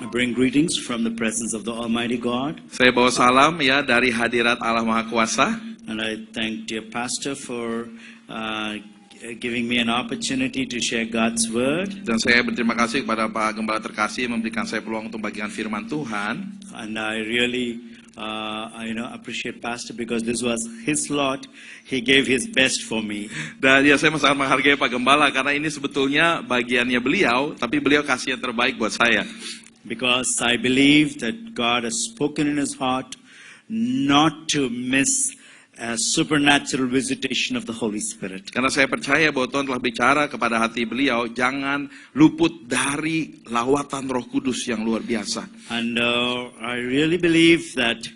I bring greetings from the presence of the Almighty God. Saya bawa salam ya dari hadirat Allah Maha Kuasa. And I thank dear Pastor for giving me an opportunity to share God's Word. Dan saya berterima kasih kepada Pak Gembala Terkasih memberikan saya peluang untuk bagikan firman Tuhan. And I really appreciate Pastor because this was his lot. He gave his best for me. Dan ya saya sangat menghargai Pak Gembala karena ini sebetulnya bagiannya beliau, tapi beliau kasih yang terbaik buat saya. Because I believe that God has spoken in his heart not to miss a supernatural visitation of the Holy Spirit. Karena saya percaya bahwa Tuhan telah bicara kepada hati beliau, jangan luput dari lawatan Roh Kudus yang luar biasa. And I really believe that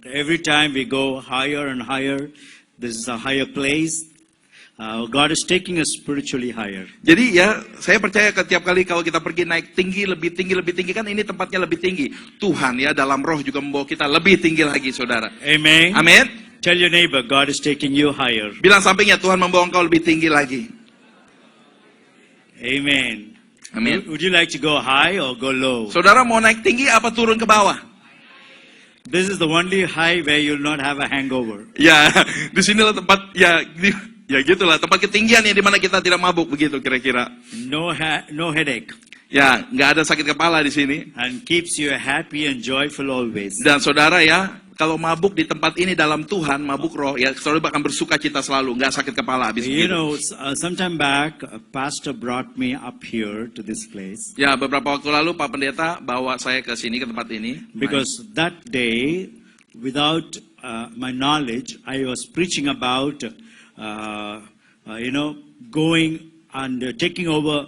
every time we go higher and higher, this is a higher place. God is taking us spiritually higher. Jadi ya, saya percaya setiap kali kalau kita pergi naik tinggi, lebih tinggi, kan ini tempatnya lebih tinggi. Tuhan ya dalam roh juga membawa kita lebih tinggi lagi, saudara. Amen. Amin. Tell your neighbor, God is taking you higher. Bilang sampingnya, Tuhan membawa engkau lebih tinggi lagi. Amen. Amin. Would you like to go high or go low? Saudara mau naik tinggi apa turun ke bawah? This is the only high where you'll not have a hangover. Ya, di sinilah tempat ya gitulah tempat ketinggian yang dimana kita tidak mabuk begitu kira-kira. No headache. Ya, nggak ada sakit kepala di sini. And keeps you happy and joyful always. Dan saudara ya, kalau mabuk di tempat ini dalam Tuhan, mabuk roh, ya saudara akan bersuka cita selalu, nggak sakit kepala habis You begitu. know, sometime back, a pastor brought me up here to this place. Ya, beberapa waktu lalu Pak Pendeta bawa saya ke sini, ke tempat ini. Because that day, without my knowledge, I was preaching about, going and taking over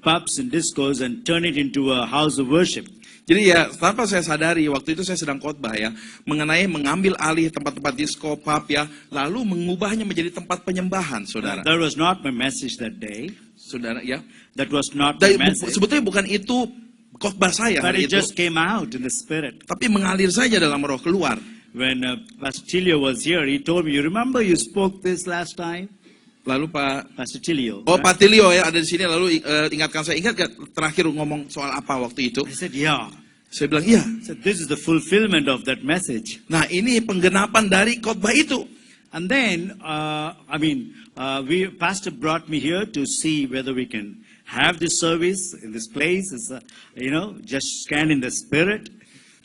pubs and discos and turn it into a house of worship. Jadi ya, tanpa saya sadari, waktu itu saya sedang khotbah ya, mengenai mengambil alih tempat-tempat disco, pub ya, lalu mengubahnya menjadi tempat penyembahan, saudara. That was not my message that day. Saudara ya. That was not my message. Sebetulnya bukan itu khotbah saya But hari it itu. just came out in the spirit. Tapi mengalir saja dalam roh keluar. When Pastor Tilio was here, he told me, you remember you spoke this last time? Lalu Pastor Tilio. Oh, right? Pak Tilio ya ada di sini. Lalu ingatkan saya, ingat gak terakhir ngomong soal apa waktu itu? I said, yeah. Saya bilang iya. I said, this is the fulfillment of that message. Nah ini penggenapan dari khotbah itu. And then, Pastor brought me here to see whether we can have this service in this place. It's, just scan in the spirit.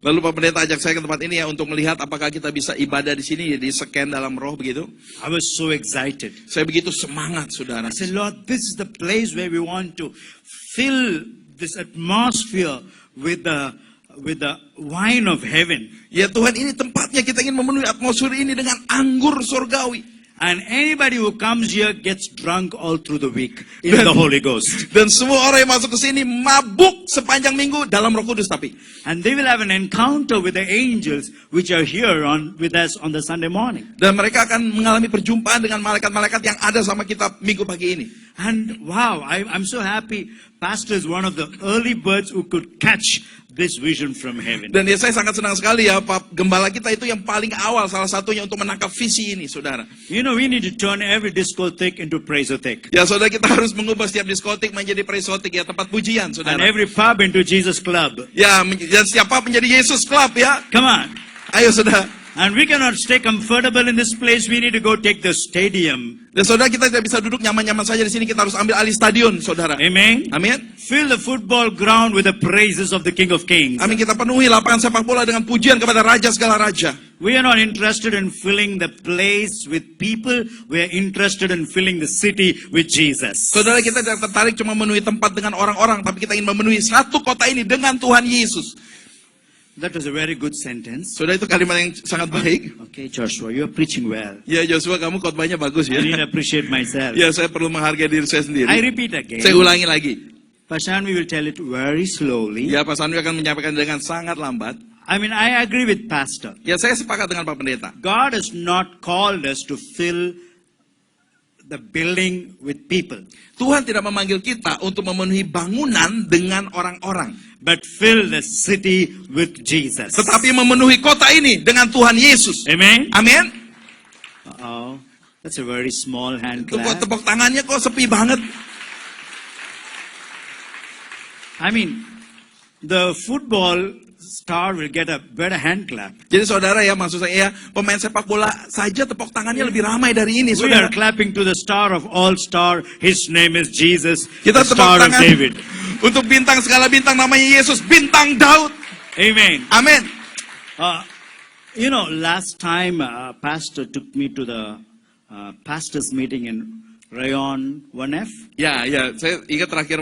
Lalu Pak Pendeta ajak saya ke tempat ini ya untuk melihat apakah kita bisa ibadah di sini, jadi scan dalam roh begitu. I was so excited. Saya begitu semangat, saudara. I said, Lord, this is the place where we want to fill this atmosphere with the wine of heaven. Ya Tuhan, ini tempatnya kita ingin memenuhi atmosfer ini dengan anggur surgawi. And anybody who comes here gets drunk all through the week in the Holy Ghost. Dan semua orang yang masuk ke sini mabuk sepanjang minggu dalam Roh Kudus tapi. And they will have an encounter with the angels which are here with us on the Sunday morning. Dan mereka akan mengalami perjumpaan dengan malaikat-malaikat yang ada sama kita minggu pagi ini. And wow, I'm so happy. Pastor is one of the early birds who could catch this vision from heaven. Dan ya saya sangat senang sekali ya, Pak Gembala kita itu yang paling awal salah satunya untuk menangkap visi ini, saudara. You know, we need to turn every discotheque into praiseotheque. Ya saudara, kita harus mengubah setiap diskotik menjadi praiseotik ya, tempat pujian, saudara. And every pub into Jesus Club. Ya, dan setiap pub menjadi Yesus Club ya. Come on. Ayo saudara. And we cannot stay comfortable in this place. We need to go take the stadium. Dan saudara, kita tidak bisa duduk nyaman-nyaman saja di sini. Kita harus ambil alih stadion, saudara. Amen. Amin. Fill the football ground with the praises of the King of Kings. Amin. Kita penuhi lapangan sepak bola dengan pujian kepada Raja segala Raja. We are not interested in filling the place with people. We are interested in filling the city with Jesus. Saudara, kita tidak tertarik cuma memenuhi tempat dengan orang-orang, tapi kita ingin memenuhi satu kota ini dengan Tuhan Yesus. That was a very good sentence. Saudara, itu kalimat yang sangat baik. Okay, Joshua, you are preaching well. Ya Joshua, kamu khotbahnya bagus ya. I need to appreciate myself. Ya, saya perlu menghargai diri saya sendiri. I repeat again. Saya ulangi lagi. Pastor Anwi will tell it very slowly. Ya, Pak Sanwi akan menyampaikan dengan sangat lambat. I agree with Pastor. Ya, saya sepakat dengan Pak Pendeta. God has not called us to fill the building with people, Tuhan tidak memanggil kita untuk memenuhi bangunan dengan orang-orang, but fill the city with Jesus. tetapi memenuhi kota ini dengan Tuhan Yesus. Amen. Amin. Oh, that's a very small hand Itu kok clap. tepuk tangannya kok sepi banget. I mean, the football star will get a better hand clap. Jadi saudara ya, maksud saya ya, pemain sepak bola saja tepuk tangannya lebih ramai dari ini, We are saudara. clapping to the star of all star. His name is Jesus, Kita the tepuk star of tangan David. untuk bintang segala bintang, namanya Yesus, bintang Daud. Amen. Amin. Last time pastor took me to the pastors meeting in Rayon 1F. Ya, saya ingat terakhir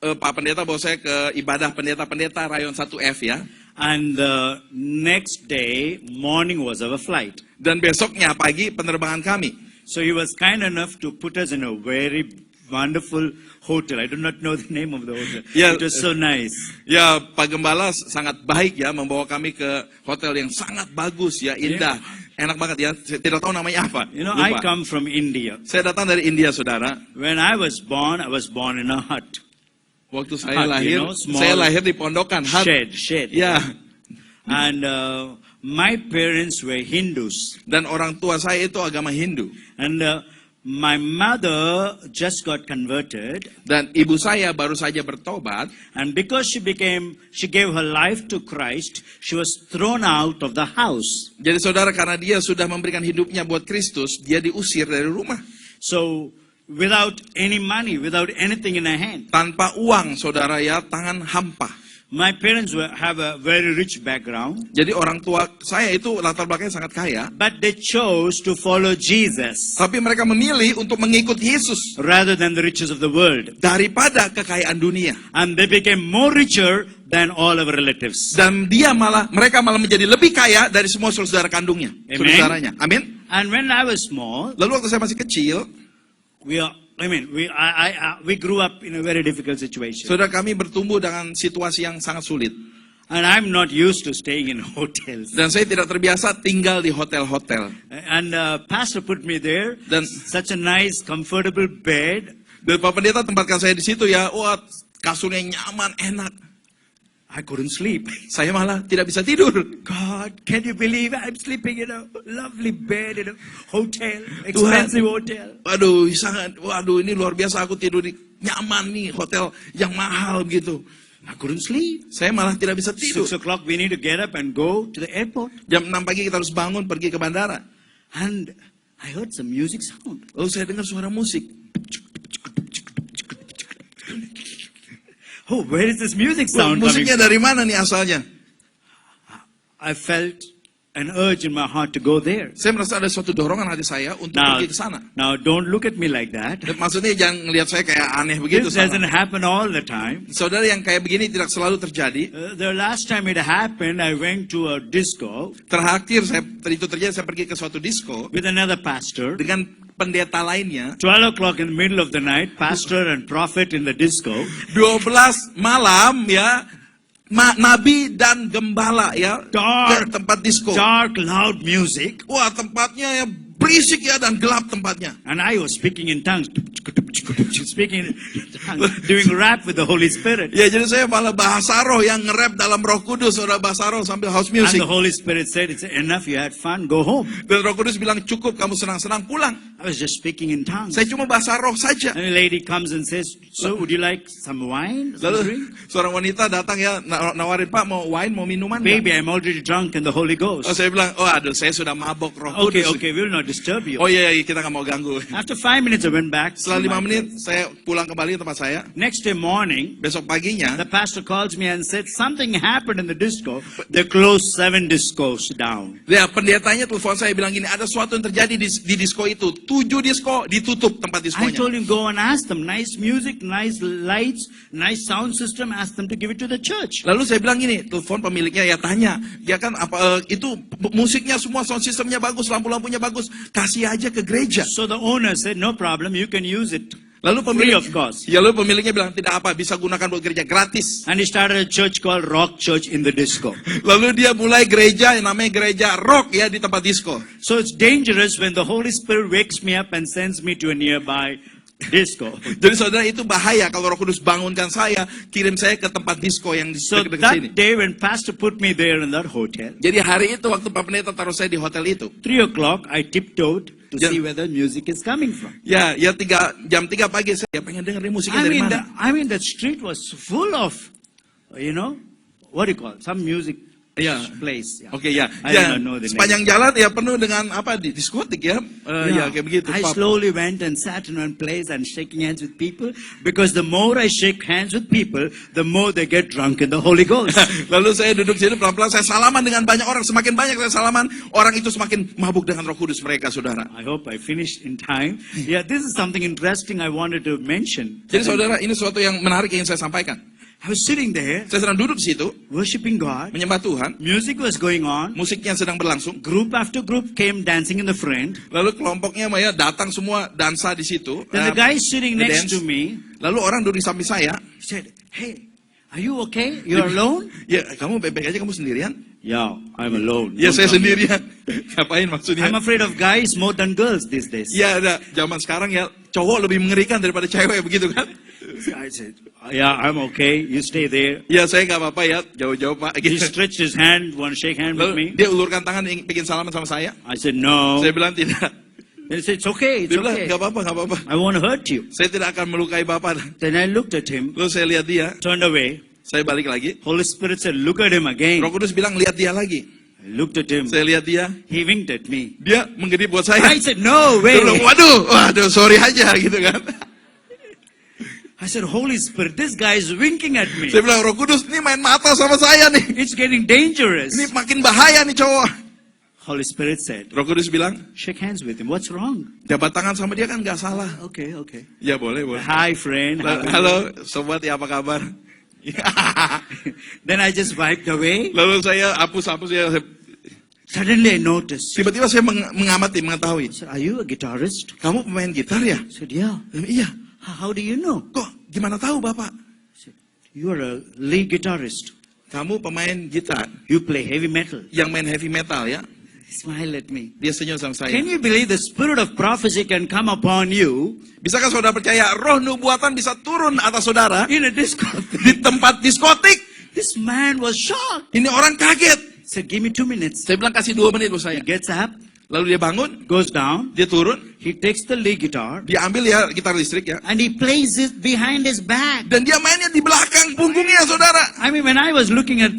Pak Pendeta bawa saya ke ibadah pendeta-pendeta Rayon 1F ya. And the next day morning was our flight. Dan besoknya pagi penerbangan kami. So he was kind enough to put us in a very wonderful hotel. I do not know the name of the hotel. Yeah. It was so nice. Ya, Pak Gembala sangat baik ya, membawa kami ke hotel yang sangat bagus ya, indah. Enak banget ya, saya tidak tahu namanya apa. I Lupa. come from India. Saya datang dari India, saudara. When I was born in a hut. Waktu saya Hut, lahir, small saya lahir di pondokan. Hut. Shed. Ya, And my parents were Hindus. dan orang tua saya itu agama Hindu. And my mother just got converted. Dan ibu saya baru saja bertobat. And because she gave her life to Christ, she was thrown out of the house. Jadi saudara, karena dia sudah memberikan hidupnya buat Kristus, dia diusir dari rumah. So, without any money, without anything in her hand. Tanpa uang, saudara ya, tangan hampa. My parents have a very rich background, Jadi orang tua saya itu latar belakangnya sangat kaya. but they chose to follow Jesus Tapi mereka memilih untuk mengikut Yesus rather than the riches of the world. daripada kekayaan dunia. And they became more richer than all our relatives. Dan mereka malah menjadi lebih kaya dari semua saudara kandungnya, Amen. saudaranya. Amin. And when I was small, Lalu waktu saya masih kecil, we grew up in a very difficult situation. saudara kami bertumbuh dengan situasi yang sangat sulit. And I'm not used to staying in hotels. Dan saya tidak terbiasa tinggal di hotel-hotel. And pastor put me there. Dan Such a nice, comfortable bed. Pak Pendeta tempatkan saya di situ ya. Wah, kasurnya nyaman, enak. I couldn't sleep. Saya malah tidak bisa tidur. God, can you believe I'm sleeping in a lovely bed in a hotel, expensive hotel? Waduh, ini luar biasa, aku tidur di nyaman nih, hotel yang mahal gitu. I couldn't sleep. Saya malah tidak bisa tidur. 6 o'clock we need to get up and go to the airport. Jam 6 pagi kita harus bangun pergi ke bandara. And I heard some music sound. Lalu saya dengar suara musik. Oh, where is this music Wah, sound coming musiknya from? dari mana nih asalnya? I felt an urge in my heart to go there. Saya merasa ada suatu dorongan hati saya untuk pergi ke sana. Now don't look at me like that. Maksudnya jangan ngelihat saya kayak aneh begitu. This doesn't happen all the time. Saudara, yang kayak begini tidak selalu terjadi. The last time it happened, I went to a disco Terakhir itu terjadi, saya pergi ke suatu disco with another pastor. dengan pendeta lainnya. 12 o'clock in the middle of the night, pastor and prophet in the disco. 12 malam ya, nabi dan gembala ya, ke tempat disco. Dark, loud music. Wah, tempatnya ya berisik ya dan gelap tempatnya. And I was speaking in tongues. Speaking in tongues. Doing rap with the Holy Spirit. Ya, jadi saya malah bahasa roh yang nge-rap dalam Roh Kudus, saudara, bahasa roh sambil house And music. the Holy Spirit said, it's enough, you had fun, go home. Dan Roh Kudus bilang, cukup, kamu senang-senang pulang. I was just speaking in tongues. Saya cuma bahasa roh saja. And a lady comes and says, so would you like some wine? Some Lalu drink? seorang wanita datang ya, nawarin, Pak, mau wine, mau minuman? Baby, I'm already drunk in the Holy Ghost. Oh, saya bilang, oh aduh, saya sudah mabok Roh Kudus. Okay, we will not disturb you. Oh iya, kita nggak mau ganggu. After 5 minutes, I went back. Setelah 5 menit, saya pulang kembali ke tempat saya. Next day morning, Besok paginya, the pastor calls me and said, something happened in the disco. They closed 7 discos down. ya pendetanya telepon saya bilang gini, ada sesuatu yang terjadi di disco itu. 7 disco ditutup tempat I diskonya. told him, go and ask them. Nice music, nice lights, nice sound system. Ask them to give it to the church. Lalu saya bilang gini, telepon pemiliknya ya tanya, ya kan itu musiknya semua sound systemnya bagus, lampu-lampunya bagus, kasih aja ke gereja. So the owner said, no problem, you can use it. Lalu Free of cost. lalu pemiliknya bilang tidak apa, bisa gunakan buat gereja gratis. And he started a church called Rock Church in the disco. Lalu dia mulai gereja yang namanya gereja rock ya di tempat disco. So it's dangerous when the Holy Spirit wakes me up and sends me to a nearby disco. Jadi saudara, itu bahaya kalau Roh Kudus bangunkan saya, kirim saya ke tempat disco yang di So dekat sini. that day when pastor put me there in that hotel, Jadi hari itu waktu Pak Pendeta taruh saya di hotel itu. 3 o'clock, I tiptoed to Yeah. see where the music is coming from. Ya jam 3 pagi saya pengen dengerin musiknya dari mana. That street was full of you know, what do you call it? Some music Yeah. place. Yeah. Oke ya, I ya don't know the name. sepanjang jalan ya penuh dengan apa diskotik ya, ya kayak begitu. I pub. slowly went and sat in one place and shaking hands with people because the more I shake hands with people, the more they get drunk in the Holy Ghost. Lalu saya duduk sini pelan-pelan, saya salaman dengan banyak orang, semakin banyak saya salaman, orang itu semakin mabuk dengan Roh Kudus mereka, saudara. I hope I finished in time. Yeah, this is something interesting I wanted to mention. Jadi saudara, ini sesuatu yang menarik yang ingin saya sampaikan. I was sitting there Saya sedang duduk di situ, worshiping God. menyembah Tuhan, Music was going on. musiknya sedang berlangsung. Group after group came dancing in the front. Lalu kelompoknya Maya datang semua dansa di situ. Then the guy sitting next ngedance. to me Lalu orang duduk di samping saya. said, "Hey, are you okay? You're alone?" Ya, kamu baik-baik aja, kamu sendirian? Yeah, I'm alone. Ya, Don't saya come here." sendirian. Ngapain maksudnya? I'm afraid of guys more than girls these days. Ya, ada zaman sekarang ya cowok lebih mengerikan daripada cewek begitu kan? I said, "Yeah, I'm okay. You stay there." Ya, saya nggak apa-apa ya, jauh-jauh Pak. He Gitu. stretched his hand, want to shake hand with Lalu me. dia ulurkan tangan ingin bikin salaman sama saya. I said, "No." Saya bilang tidak. Then he said, "It's okay, it's Dia bilang okay. nggak apa-apa, nggak apa-apa. I won't hurt you." Saya tidak akan melukai Bapak. Then I looked at him, Lalu saya lihat dia, turned away. saya balik lagi. Holy Spirit said, "Look at him again." Roh Kudus bilang lihat dia lagi. I looked at him. Saya lihat dia, He winked at me. dia menggedip buat saya. I said, "No Dia bilang, way." waduh, sorry aja gitu kan. I said, "Holy Spirit, this guy is winking at me. Saya bilang, Roh Kudus ini main mata sama saya nih. It's getting dangerous." Ini makin bahaya nih cowok. Holy Spirit said, Roh Kudus bilang, "Shake hands with him. What's wrong?" jabat tangan sama dia kan nggak salah. Okay, okay. Ya boleh. Hi, friend. How are you? Halo, sobat, ya apa kabar? Then I just wiped away. Lalu saya hapus ya. Suddenly I noticed. Tiba-tiba saya mengamati, mengetahui. I said, "Are you a guitarist?" Kamu pemain gitar ya? I said, "Yeah." Iya. How do you know? Kok gimana tahu Bapak? I said, "You are a lead guitarist. Kamu pemain gitar You play heavy metal." yang main heavy metal ya? He smiled at me. Dia senyum sama saya. Can you believe the spirit of prophecy can come upon you Bisakah saudara percaya roh nubuatan bisa turun atas saudara in a discotheque? di tempat diskotik? This man was shocked. Ini orang kaget. He said, "Give me 2 minutes." Saya bilang kasih 2 menit buat He saya. gets up, Lalu dia bangun, goes down, dia turun, he takes the lead guitar, dia ambil ya gitar listrik ya. and he plays it behind his back. Dan dia mainnya di belakang punggungnya saudara. I mean, when I was looking at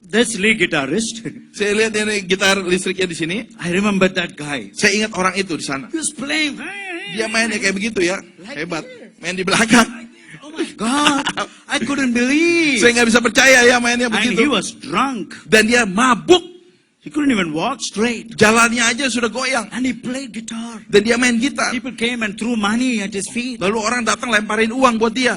this lead guitarist, Saya lihat ini gitar listriknya di sini. I remembered that guy. Saya ingat orang itu di sana. He was playing. Dia mainnya kayak begitu ya. Hebat. Main di belakang. Oh my God, I couldn't believe. Saya nggak bisa percaya ya mainnya And he begitu. was drunk. Dan dia mabuk. He couldn't even walk straight. Jalannya aja sudah goyang. And he played guitar. Dan dia main gitar. People came and threw money at his feet. Lalu orang datang lemparin uang buat dia.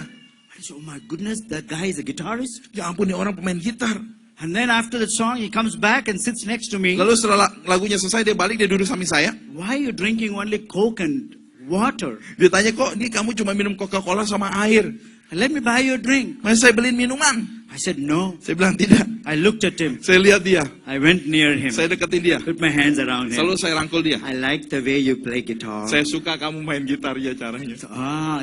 I said, "Oh my goodness, that guy is a guitarist." Ya ampun, ini orang pemain gitar. And then after the song, he comes back and sits next to me. Lalu setelah lagunya selesai, dia balik, dia duduk samping saya. "Why are you drinking only Coke and water? Dia tanya, kok ini kamu cuma minum Coca-Cola sama air? Let me buy you a drink." Masa saya beliin minuman? I said, "No." Saya bilang, tidak. I looked at him. Saya lihat dia. I went near him. Saya deketin dia. Put my hands around him. Selalu saya rangkul dia. I like the way you play guitar. Saya suka kamu main gitar ya caranya.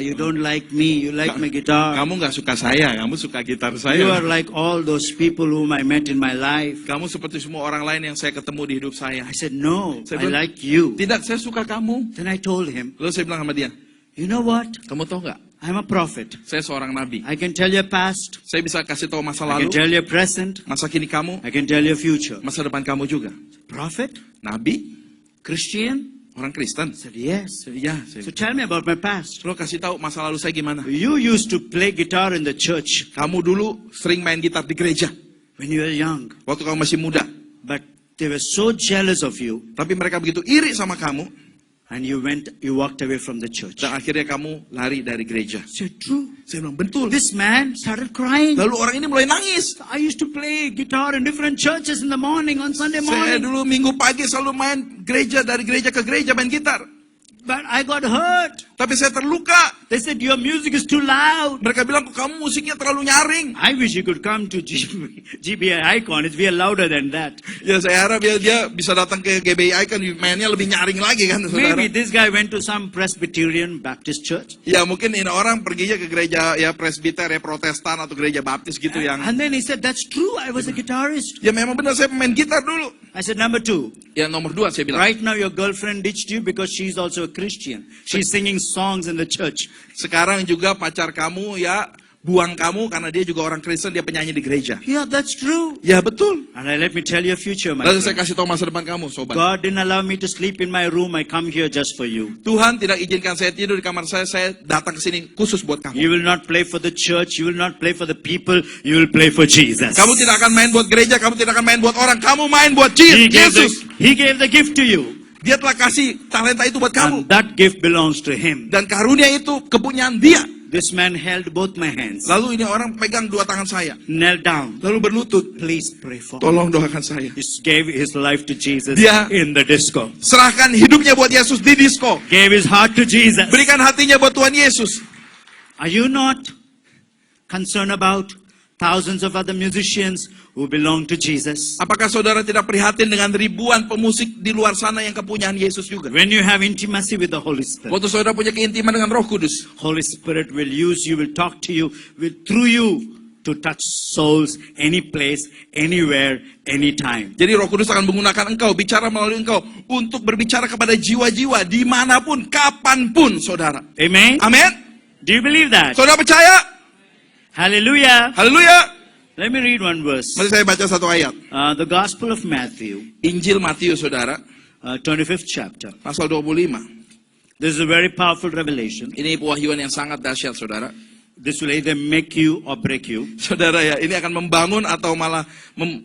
You don't like me. You like my guitar. Kamu nggak suka saya, kamu suka gitar You are saya. like all those people whom I met in my life. Kamu seperti semua orang lain yang saya ketemu di hidup saya. I said, "No, Saya I bilang, like you." Tidak, saya suka kamu. Then I told him, Lalu saya bilang sama dia, "You know what? kamu tahu nggak? I'm a prophet. Saya seorang nabi. I can tell your past. Saya bisa kasih tahu masa I lalu, can tell your present. masa kini kamu, I can tell your future." masa depan kamu juga. Prophet? Nabi, Christian? orang Kristen. I said, "Yes." Iya. So tell me about my past. Lo kasih tahu masa lalu saya gimana? You used to play guitar in the church Kamu dulu sering main gitar di gereja when you were young. waktu kamu masih muda. But they were so jealous of you, Tapi mereka begitu iri sama kamu, and you walked away from the church. dan akhirnya kamu lari dari gereja. I said, "True." Saya bilang, betul. This man started crying. Lalu orang ini mulai nangis. I used to play guitar in different churches in the morning, on Sunday Saya morning. dulu minggu pagi selalu main gereja, dari gereja ke gereja main gitar. But I got hurt. Tapi saya terluka. They said, "Your music is too loud." Mereka bilang, kok kamu musiknya terlalu nyaring. I wish you could come to GBI Icon. We are louder than that. Ya saya harap dia bisa datang ke GBI kan mainnya lebih nyaring lagi kan saudara. Maybe this guy went to some Presbyterian Baptist church. Ya mungkin ini orang perginya ke gereja ya presbiter ya Protestan atau gereja Baptis gitu yang. And then he said, "That's true. I was a guitarist." Ya memang benar saya pemain gitar dulu. I said, "Number 2. Ya nomor 2 saya bilang. Right now your girlfriend ditched you because she's also a Christian. She's singing songs in the church." Sekarang juga pacar kamu ya buang kamu karena dia juga orang Kristen, dia penyanyi di gereja. Yeah, that's true. Ya betul. And let me tell you a future, my Lalu saya friend. kasih tahu masa depan kamu, sobat. God didn't allow me to sleep in my room. I come here just for you. Tuhan tidak izinkan saya tidur di kamar saya datang ke sini khusus buat kamu. You will not play for the church. You will not play for the people. You will play for Jesus. Kamu tidak akan main buat gereja, kamu tidak akan main buat orang, kamu main buat Yesus. He gave the gift to you. Dia telah kasih talenta itu buat kamu. And that gift belongs to him. Dan karunia itu kepunyaan dia. This man held both my hands, Lalu ini orang pegang dua tangan saya. knelt down. Lalu berlutut. Please pray for me. Tolong doakan saya. He gave his life to Jesus Dia- in the disco. Serahkan hidupnya buat Yesus di disko. Gave his heart to Jesus. Berikan hatinya buat Tuhan Yesus. Are you not concerned about thousands of other musicians who belong to Jesus? Apakah saudara tidak prihatin dengan ribuan pemusik di luar sana yang kepunyaan Yesus juga? When you have intimacy with the Holy Spirit, Waktu saudara punya keintiman dengan Roh Kudus, Holy Spirit will use you, will talk to you, will through you to touch souls any place, anywhere, anytime. jadi Roh Kudus akan menggunakan engkau, bicara melalui engkau, untuk berbicara kepada jiwa-jiwa, dimanapun, kapanpun, saudara. Amen? Amin? Do you believe that? Saudara percaya? Hallelujah. Haleluya. Let me read one verse. Mari saya baca satu ayat. The Gospel of Matthew, Injil Matius, saudara, 25th chapter. pasal 25. This is a very powerful revelation. Ini pewahyuan yang sangat dahsyat, saudara. This will either make you or break you. Saudara ya, ini akan membangun atau malah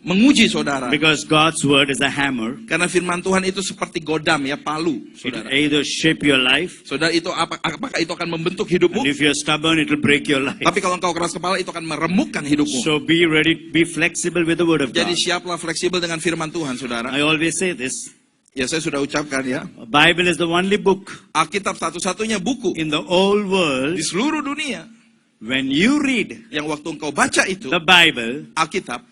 menguji saudara. Because God's word is a hammer. Karena firman Tuhan itu seperti godam ya, palu, It will saudara. either shape your life, Saudara, itu apakah itu akan membentuk hidupmu? and if you're stubborn, it will break your life. Tapi kalau engkau keras kepala, itu akan meremukkan hidupmu. So be ready, be flexible with the word of Jadi God. siaplah fleksibel dengan firman Tuhan, saudara. I always say this. Ya, saya sudah ucapkan ya. Bible is the only book Alkitab satu-satunya buku in the whole world. di seluruh dunia When you read yang waktu engkau baca itu, the Bible, Alkitab,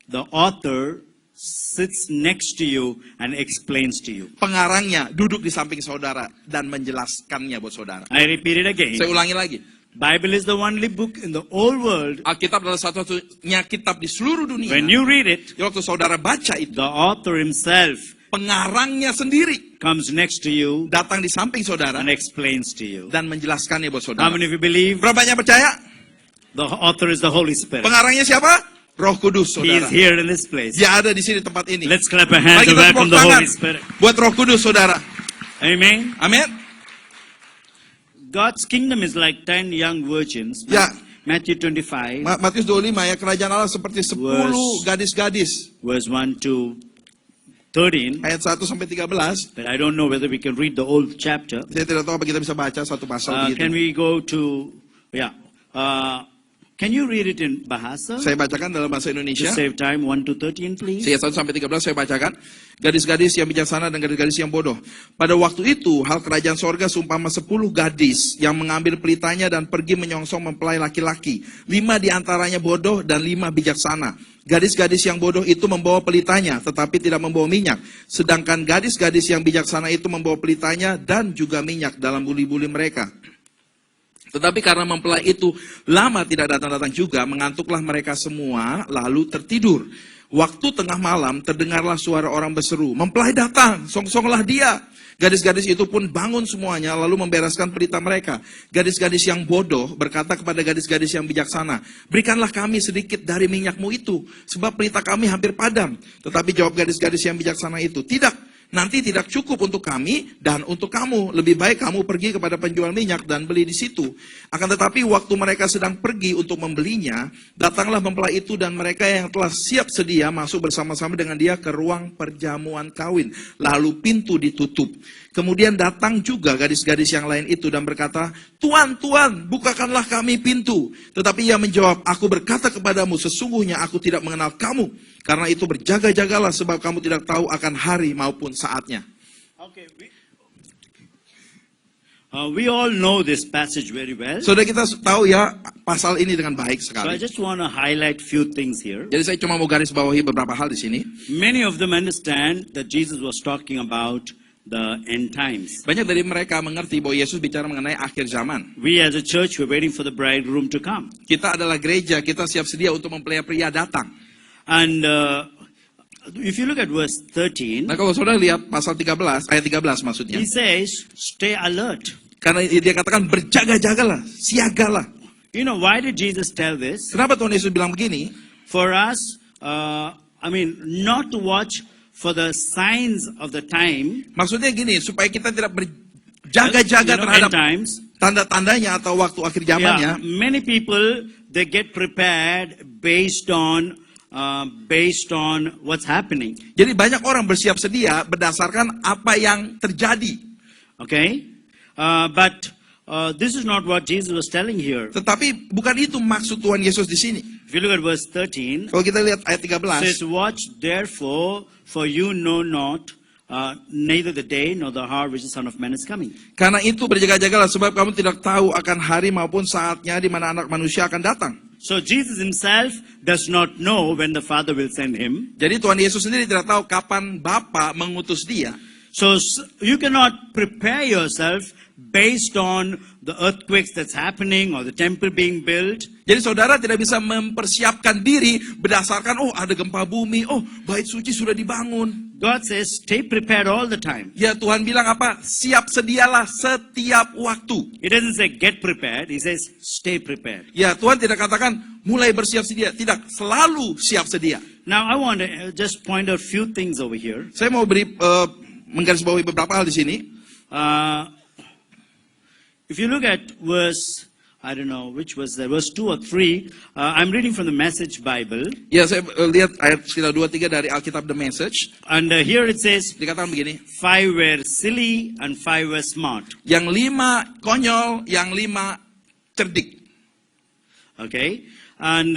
the author sits next to you and explains to you. pengarangnya duduk di samping saudara dan menjelaskannya buat saudara. I repeat it again. Saya ulangi lagi. Bible is the only book in the whole world. Alkitab adalah satu-satunya kitab di seluruh dunia. When you read it, Ya, waktu saudara baca itu, the author himself pengarangnya sendiri comes next to you datang di samping saudara and explains to you. dan menjelaskannya buat How saudara. many of you believe Berapa banyak percaya? the author is the Holy Spirit? Pengarangnya siapa? Roh Kudus, He is saudara. here in this place. Dia ada di sini tempat ini. Let's clap our hands Mari to kita welcome tepuk the tangan Holy Spirit. buat Roh Kudus, saudara. Amen. Amin. God's kingdom is like 10 young virgins. Ya. Matthew 25, Matius 25 ya, kerajaan Allah seperti 10 gadis-gadis. verse 1 to 13. Ayat 1 sampai 13. But I don't know whether we can read the whole chapter. Saya tidak tahu apa kita bisa baca satu pasal Can begitu. we go to, yeah. Can you read it in Bahasa? Saya bacakan dalam bahasa To Indonesia. save time, 1 to 13, please. Ayat 1 sampai 13 saya bacakan. Gadis-gadis yang bijaksana dan gadis-gadis yang bodoh. Pada waktu itu, hal kerajaan sorga seumpama 10 gadis yang mengambil pelitanya dan pergi menyongsong mempelai laki-laki. 5 diantaranya bodoh dan 5 bijaksana. Gadis-gadis yang bodoh itu membawa pelitanya, tetapi tidak membawa minyak. Sedangkan gadis-gadis yang bijaksana itu membawa pelitanya dan juga minyak dalam buli-buli mereka. Tetapi karena mempelai itu lama tidak datang-datang juga, mengantuklah mereka semua, lalu tertidur. Waktu tengah malam terdengarlah suara orang berseru, mempelai datang, songsonglah dia. Gadis-gadis itu pun bangun semuanya, lalu membereskan pelita mereka. Gadis-gadis yang bodoh berkata kepada gadis-gadis yang bijaksana, berikanlah kami sedikit dari minyakmu itu, sebab pelita kami hampir padam. Tetapi jawab gadis-gadis yang bijaksana itu, tidak. Nanti tidak cukup untuk kami dan untuk kamu. Lebih baik kamu pergi kepada penjual minyak dan beli di situ. Akan tetapi waktu mereka sedang pergi untuk membelinya, datanglah mempelai itu dan mereka yang telah siap sedia masuk bersama-sama dengan dia ke ruang perjamuan kawin. Lalu pintu ditutup. Kemudian datang juga gadis-gadis yang lain itu dan berkata, Tuan, Tuan, bukakanlah kami pintu. Tetapi ia menjawab, aku berkata kepadamu, sesungguhnya aku tidak mengenal kamu. Karena itu berjaga-jagalah sebab kamu tidak tahu akan hari maupun saatnya. Okay. We all know this passage very well. Saudara, kita tahu ya pasal ini dengan baik So I sekali. just want to highlight few things here. Jadi saya cuma mau garis bawahi beberapa hal di sini. Many of them understand that Jesus was talking about the end times. Banyak dari mereka mengerti bahwa Yesus bicara mengenai akhir zaman. We as a church, we're waiting for the bridegroom to come. Kita adalah gereja, kita siap sedia untuk mempelai pria datang. And if you look at verse 13, Nah, kalau saudara lihat pasal 13, ayat 13 maksudnya. he says, stay alert. Karena dia katakan berjaga-jagalah, siagalah. You know, why did Jesus tell this? Kenapa Tuhan Yesus bilang begini? For us, not to watch for the signs of the time, Maksudnya gini, supaya kita tidak berjaga-jaga end terhadap times. tanda-tandanya atau waktu akhir zamannya. Yeah, many people, they get prepared based on what's happening. Jadi banyak orang bersiap sedia berdasarkan apa yang terjadi. Okay? But this is not what Jesus was telling here. Tetapi bukan itu maksud Tuhan Yesus di sini. If you look at verse 13, Kalau kita lihat ayat it says, 13, watch therefore, for you know not neither the day nor the hour which the Son of Man is coming. karena itu berjaga-jagalah sebab kamu tidak tahu akan hari maupun saatnya di mana anak manusia akan datang. So Jesus himself does not know when the Father will send him. Jadi Tuhan Yesus sendiri tidak tahu kapan Bapa mengutus dia. So you cannot prepare yourself based on the earthquakes that's happening or the temple being built. Jadi saudara tidak bisa mempersiapkan diri berdasarkan, oh ada gempa bumi, oh bait suci sudah dibangun. God says, stay prepared all the time. Ya Tuhan bilang apa? Siap sedialah setiap waktu. He doesn't say get prepared. He says, stay prepared. Ya Tuhan tidak katakan mulai bersiap sedia. Tidak, selalu siap sedia. Now I want to just point out few things over here. Saya mau menggarisbawahi beberapa hal di sini. If you look at verse, I don't know which was there, verse 2 or 3, I'm reading from the Message Bible. Ya saya lihat ayat sekitar 2-3 dari Alkitab The Message. And here it says, Dikatakan begini. 5 were silly and 5 were smart. Yang 5 konyol, yang 5 cerdik. Okay? And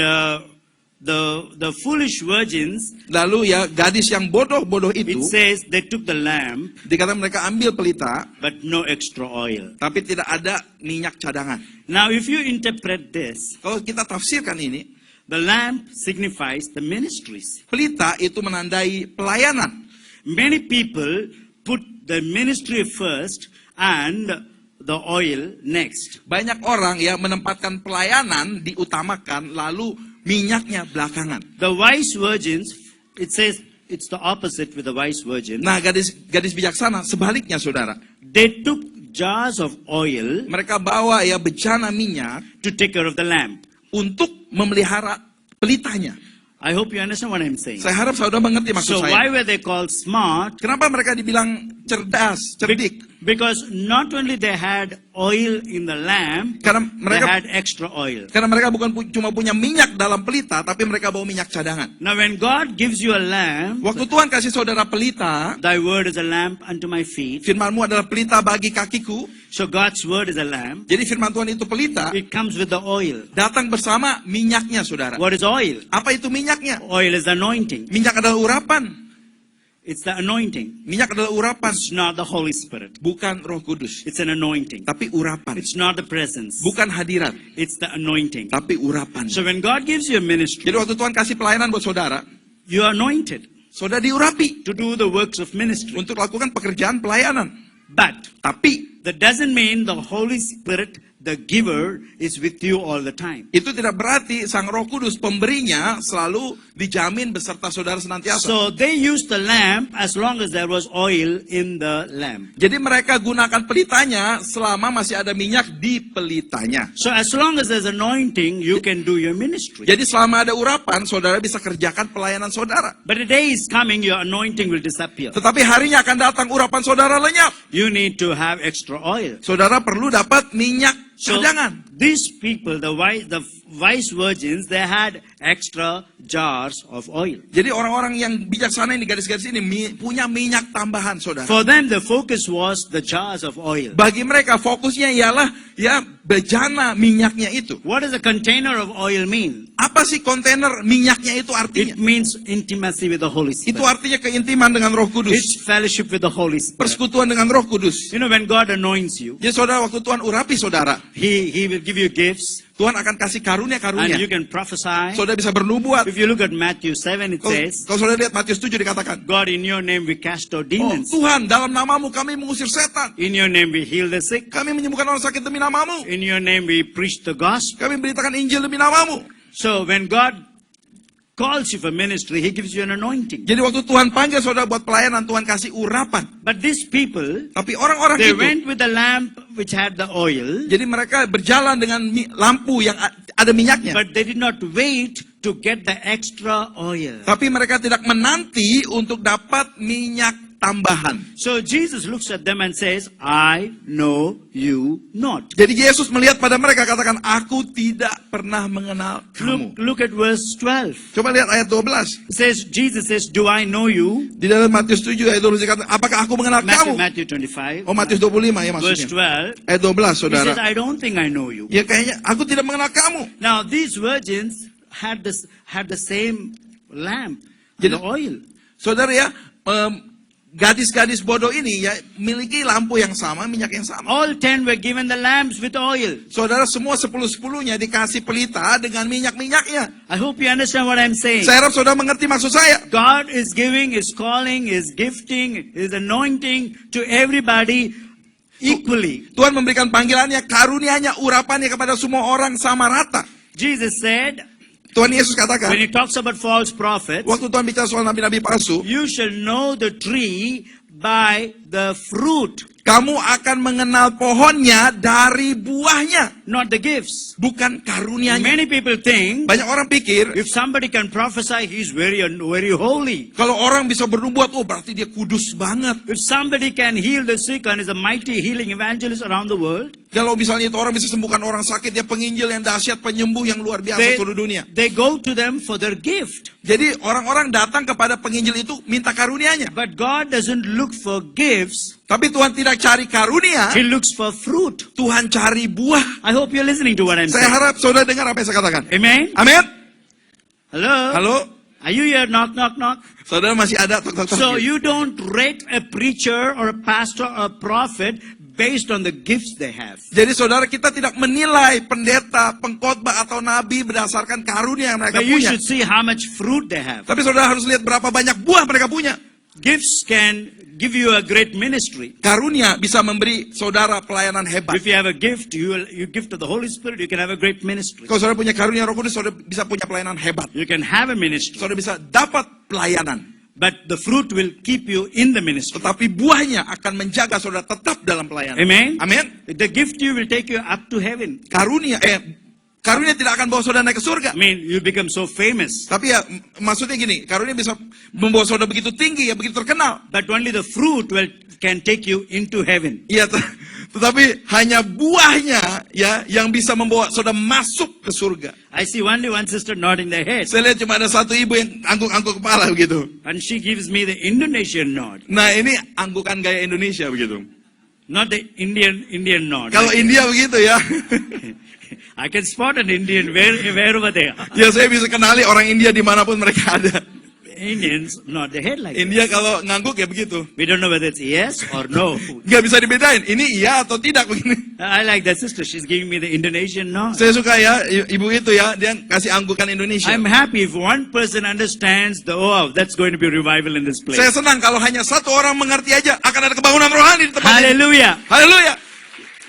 the foolish virgins, Lalu ya gadis yang bodoh-bodoh it itu, says they took the lamp, dikatakan mereka ambil pelita, but no extra oil. tapi tidak ada minyak cadangan. Now if you interpret this, Kalau kita tafsirkan ini, the lamp signifies the ministries. pelita itu menandai pelayanan. Many people put the ministry first and the oil next. Banyak orang ya menempatkan pelayanan diutamakan, lalu minyaknya belakangan. The wise virgins, it says it's the opposite with the wise virgins. Nah, gadis bijaksana sebaliknya, saudara. They took jars of oil Mereka bawa ya bejana minyak to take care of the lamp. untuk memelihara pelitanya. I hope you understand what I'm saying. Saya harap saudara mengerti So maksud why saya. were they called smart? Kenapa mereka dibilang cerdas, cerdik? Because not only they had oil in the lamp, Karena they mereka had extra oil. Karena mereka bukan cuma punya minyak dalam pelita, tapi mereka bawa minyak cadangan. Now when God gives you a lamp, Waktu Tuhan kasih saudara pelita, thy word is a lamp unto my feet. firman-Mu adalah pelita bagi kakiku. So God's word is a lamp. Jadi firman Tuhan itu pelita, It comes with the oil. datang bersama minyaknya, saudara. What is oil? Apa itu minyaknya? Oil is anointing. Minyak adalah urapan. It's the anointing. Minyak adalah urapan, It's not the Holy Spirit. bukan Roh Kudus, It's an anointing. tapi urapan. It's not the presence. Bukan hadirat, It's the anointing. tapi urapan. So when God gives you a ministry, Jadi waktu Tuhan kasih pelayanan buat saudara, you are anointed saudara diurapi to do the works of ministry. untuk lakukan pekerjaan pelayanan. But Tapi that doesn't mean the Holy Spirit, the giver, is with you all the time. itu tidak berarti Sang Roh Kudus pemberinya selalu dijamin beserta saudara senantiasa. So they used the lamp as long as there was oil in the lamp. Jadi mereka gunakan pelitanya selama masih ada minyak di pelitanya. So as long as there's anointing, you can do your ministry. Jadi selama ada urapan, saudara bisa kerjakan pelayanan saudara. But the day is coming, your anointing will disappear. Tetapi harinya akan datang urapan saudara lenyap. You need to have extra oil. Saudara perlu dapat minyak So cadangan. these people, the wise virgins, they had extra jars of oil. Jadi orang-orang yang bijaksana ini, gadis-gadis ini punya minyak tambahan, saudara. For them, the focus was the jars of oil. Bagi mereka fokusnya ialah ya bejana minyaknya itu. What does a container of oil mean? Apa sih kontainer minyaknya itu It artinya? means intimacy with the Holy Itu Spirit. artinya keintiman dengan Roh Kudus. It's fellowship with the Holy Spirit. Persekutuan dengan Roh Kudus. You know, when God anoints you, Jadi saudara, waktu Tuhan urapi saudara, He will give you gifts Tuhan akan kasih and you karunia-karunia. can prophesy. Saudara bisa bernubuat. If you look at Matthew 7, it says, Kalau saudara lihat Matius 7 dikatakan, God, in your name we cast out oh demons. Tuhan, dalam namamu kami mengusir setan. In your name we heal the sick. Kami menyembuhkan orang sakit demi namamu. In your name we preach the gospel. Kami beritakan Injil demi namamu. So when God calls you for ministry, He gives you an anointing. Jadi waktu Tuhan panggil saudara buat pelayanan, Tuhan kasih urapan. But these people, Tapi orang-orang they itu, went with the lamp which had the oil, Jadi mereka berjalan dengan lampu yang ada minyaknya. but they did not wait to get the extra oil. Tapi mereka tidak menanti untuk dapat minyak tambahan. So Jesus looks at them and says, I know you not. Jadi Yesus melihat pada mereka, katakan, aku tidak pernah mengenal kamu. Look at verse 12. Coba lihat ayat 12. It says, Jesus says, do I know you? Di dalam Matius 7 ayat 12 dikatakan, apakah aku mengenal kamu? Matthew 25. Oh, Matius 25 ya Verse maksudnya. 12. Ayat 12, He saudara. says, I don't think I know you. Ya kayaknya aku tidak mengenal kamu. Now these virgins had the same lamp and Jadi- the oil. Saudara ya, gadis-gadis bodoh ini ya memiliki lampu yang sama, minyak yang sama. All 10 were given the lamps with oil. Saudara, semua 10-10-nya dikasih pelita dengan minyak-minyaknya. I hope you understand what I'm saying. Saya harap saudara mengerti maksud saya. God is giving, is calling, is gifting, is anointing to everybody equally. Tuhan memberikan panggilannya, karunia-Nya, urapannya kepada semua orang sama rata. Jesus said, Tuhan Yesus katakan, when he talks about false prophets, waktu Tuhan bicara soal nabi-nabi palsu, you shall know the tree by the fruit, kamu akan mengenal pohonnya dari buahnya, not the gifts. bukan karunianya. Many people think Banyak orang pikir, if somebody can prophesy, he's very holy. kalau orang bisa bernubuat, oh berarti dia kudus banget. If somebody can heal the sick and is a mighty healing evangelist around the world, Kalau misalnya itu orang bisa sembuhkan orang sakit, dia penginjil yang dahsyat, penyembuh yang luar biasa they, seluruh dunia. they go to them for their gift. Jadi orang-orang datang kepada penginjil itu minta karunianya. But God doesn't look for gifts, Tapi Tuhan tidak cari karunia, He looks for fruit. Tuhan cari buah. I hope you're listening to what I'm Saya saying. harap saudara dengar apa yang saya katakan. Amen? Amin. Hello? Halo, Are you here? Knock, knock, knock. saudara masih ada tok-tok-tok. So you don't rate a preacher or a pastor or a prophet based on the gifts they have. Jadi saudara, kita tidak menilai pendeta, pengkhotbah atau nabi berdasarkan karunia yang mereka But you punya. should see how much fruit they have. Tapi saudara harus lihat berapa banyak buah mereka punya. Gifts can give you a great ministry. Karunia bisa memberi saudara pelayanan hebat. If you have a gift, you give to the Holy Spirit, you can have a great ministry. Kalau saudara punya karunia Roh Kudus, saudara bisa punya pelayanan hebat. You can have a ministry. Saudara bisa dapat pelayanan. But the fruit will keep you in the ministry. Tetapi buahnya akan menjaga saudara tetap dalam pelayanan. Amen? Amin. The gift you will take you up to heaven. Karunia tidak akan bawa saudara naik ke surga. I mean, you become so famous. Tapi ya maksudnya gini, karunia bisa membawa saudara begitu tinggi, ya begitu terkenal. But only the fruit can take you into heaven. Iya, tetapi hanya buahnya ya yang bisa membawa saudara masuk ke surga. I see only one sister nodding their head. Saya lihat cuma ada satu ibu yang angguk-angguk kepala begitu. And she gives me the Indonesian nod. Nah ini anggukan gaya Indonesia begitu. Not the Indian nod. Kalau India begitu ya. I can spot an Indian wherever they are. Ya saya bisa kenali orang India dimanapun mereka ada. Indians nod their head like that. India kalau ngangguk ya begitu. We don't know whether it's yes or no. Nggak bisa dibedain, ini iya atau tidak begini. I like that sister. She's giving me the Indonesian nod. Saya suka ya, ibu itu ya, dia kasih anggukan Indonesia. I'm happy if one person understands that's going to be revival in this place. Saya senang kalau hanya satu orang mengerti aja, akan ada kebangunan rohani di tempat ini. Hallelujah. Haleluya.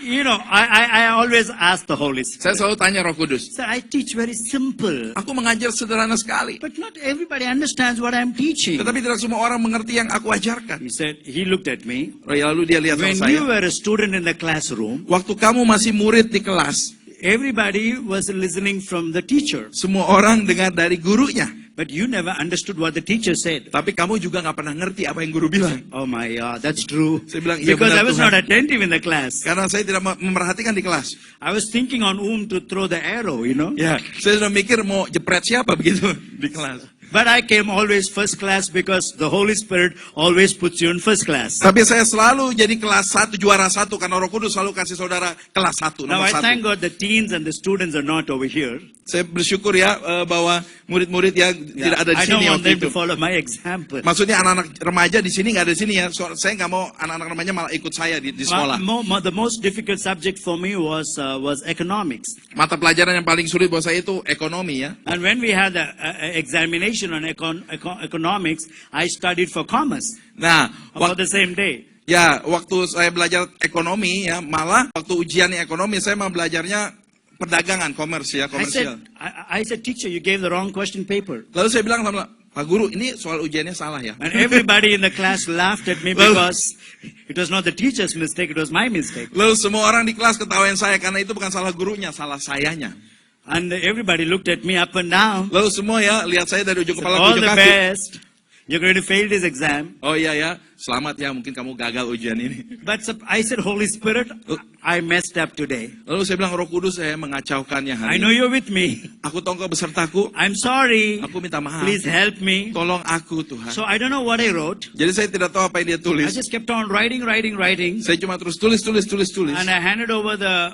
You know, I always ask the Holy Spirit. Saya selalu tanya Roh Kudus. Sir, I teach very simple. Aku mengajar sederhana sekali. But not everybody understands what I'm teaching. Tetapi tidak semua orang mengerti yang aku ajarkan. He looked at me. Lalu dia lihat When sama you saya. were a student in the classroom, Waktu kamu masih murid di kelas, everybody was listening from the teacher. semua orang dengar dari gurunya. But you never understood what the teacher said. Tapi kamu juga nggak pernah ngerti apa yang guru bilang. Oh my God, that's true. Saya bilang, iya Because I benar was Tuhan. not attentive in the class. Karena saya tidak memperhatikan di kelas. I was thinking on whom to throw the arrow, you know. Ya, saya sudah mikir mau jepret siapa begitu di kelas. But I came always first class because the Holy Spirit always puts you in first class. Tapi saya selalu jadi kelas 1, juara 1, karena Roh Kudus selalu kasih saudara kelas 1, Now nomor I 1. thank God the teens and the students are not over here. Saya bersyukur ya bahwa murid-murid ya tidak ada di I don't sini want waktu them itu. to follow my example. Maksudnya anak-anak remaja di sini nggak ada di sini ya. Saya nggak mau anak-anak remaja malah ikut saya di sekolah. The most difficult subject for me was economics. Mata pelajaran yang paling sulit buat saya itu ekonomi ya. And when we had the examination on economics, I studied for commerce Nah, about the same day. ya waktu saya belajar ekonomi ya, malah waktu ujian ekonomi saya mau belajarnya perdagangan, komersial. I said, teacher, you gave the wrong question paper. Lalu saya bilang sama Pak Guru, ini soal ujiannya salah ya. And everybody in the class laughed at me because it was not the teacher's mistake, it was my mistake. Lalu semua orang di kelas ketawain saya karena itu bukan salah gurunya, salah sayanya. And everybody looked at me up and down. Lalu semua ya lihat saya dari ujung kepala All ke ujung the kaki. best. You're going to fail this exam. Oh iya ya, selamat ya, mungkin kamu gagal ujian ini. But I said, Holy Spirit, I messed up today. Lalu saya bilang, Roh Kudus, saya mengacaukannya I hari know ini. you're with me. Aku tahu kau besertaku, I'm sorry. aku minta maaf. Please help me. Tolong aku Tuhan. So I don't know what I wrote. Jadi saya tidak tahu apa yang dia I tulis. just kept on writing. Saya cuma terus tulis. And I handed over the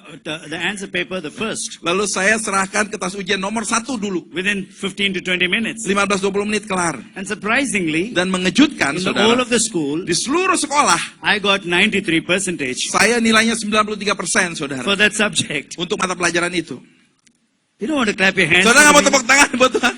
answer paper, the first, Lalu saya serahkan kertas ujian nomor 1 dulu. within 15 to 20 minutes. 15-20 menit kelar. And surprisingly, Dan mengejutkan, in the whole saudara, of the school, di seluruh sekolah, I got 93% saya nilainya 93%, saudara. for that subject. Untuk mata pelajaran itu. You don't want to clap your hands. Saudara nggak mau for me? tepuk tangan buat Tuhan?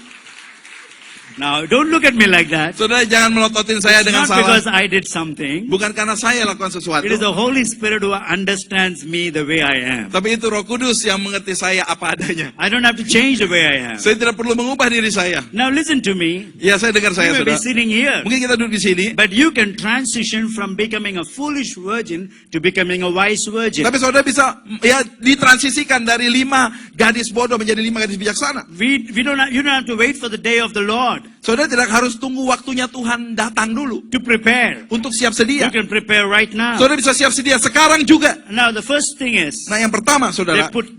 Now, don't look at me like that. Saudara jangan melototin saya It's dengan not salah. because I did something. Bukan karena saya lakukan sesuatu. It is the Holy Spirit who understands me the way I am. Tapi itu Roh Kudus yang mengerti saya apa adanya. I don't have to change the way I am. Saya tidak perlu mengubah diri saya. Now listen to me. Ya, saya dengar You saya, may be saudara. sitting here, Mungkin kita duduk di sini. but you can transition from becoming a foolish virgin to becoming a wise virgin. Tapi saudara bisa ya ditransisikan dari 5 gadis bodoh menjadi 5 gadis bijaksana. You don't have to wait for the day of the Lord Saudara tidak harus tunggu waktunya Tuhan datang dulu to prepare. untuk siap You sedia. can prepare right now. Saudara bisa siap sedia sekarang juga. Now the first thing is, Nah, yang pertama, they saudara, put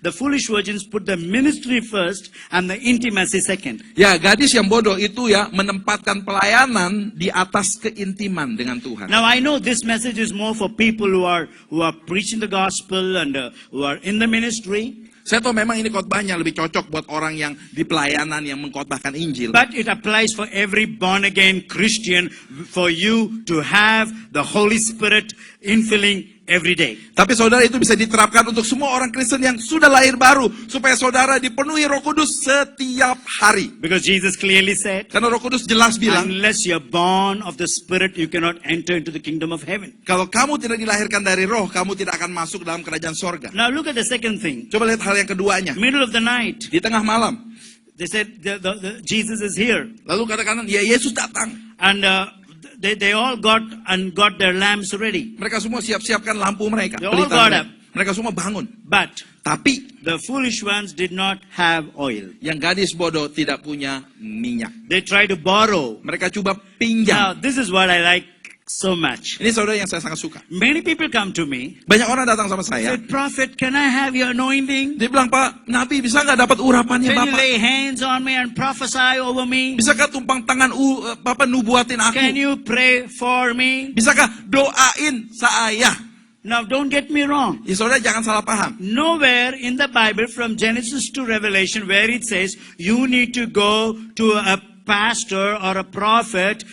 the foolish virgins put the ministry first and the intimacy second. ya gadis yang bodoh itu ya menempatkan pelayanan di atas keintiman dengan Tuhan. Now I know this message is more for people who are preaching the gospel and who are in the ministry. Saya tahu memang ini khotbahnya lebih cocok buat orang yang di pelayanan yang mengkhotbahkan Injil. But it applies for every born-again Christian for you to have the Holy Spirit infilling every day. Tapi saudara itu bisa diterapkan untuk semua orang Kristen yang sudah lahir baru. Supaya saudara dipenuhi Roh Kudus setiap hari. Because Jesus clearly said, Karena Roh Kudus jelas bilang, unless you're born of the Spirit, you cannot enter into the kingdom of heaven. kalau kamu tidak dilahirkan dari roh, kamu tidak akan masuk dalam kerajaan sorga. Now look at the second thing. Coba lihat hal yang keduanya. Middle of the night, Di tengah malam. they said Jesus is here. Lalu kadang-kadang, ya Yesus datang. And they all got their lamps ready. Mereka semua siap-siapkan lampu mereka. They all pelita got mereka. up. Mereka semua bangun. But Tapi the foolish ones did not have oil. yang gadis bodoh tidak punya minyak. They tried to borrow. Mereka coba Now, pinjam. this is what I like so much. Ini saudara yang saya sangat suka. Many people come to me, Banyak orang datang sama saya. said, Prophet, can I have your anointing? Dia bilang, Pak, Nabi bisa nggak dapat urapannya Can you Bapak? lay hands on me and prophesy over me? Bisakah tumpang tangan Bapak nubuatin Can aku? you pray for me? Bisakah doain saya? Now, don't get me wrong. Ya saudara jangan salah paham. Nowhere in the Bible from Genesis to Revelation where it says you need to go to a pastor or a prophet,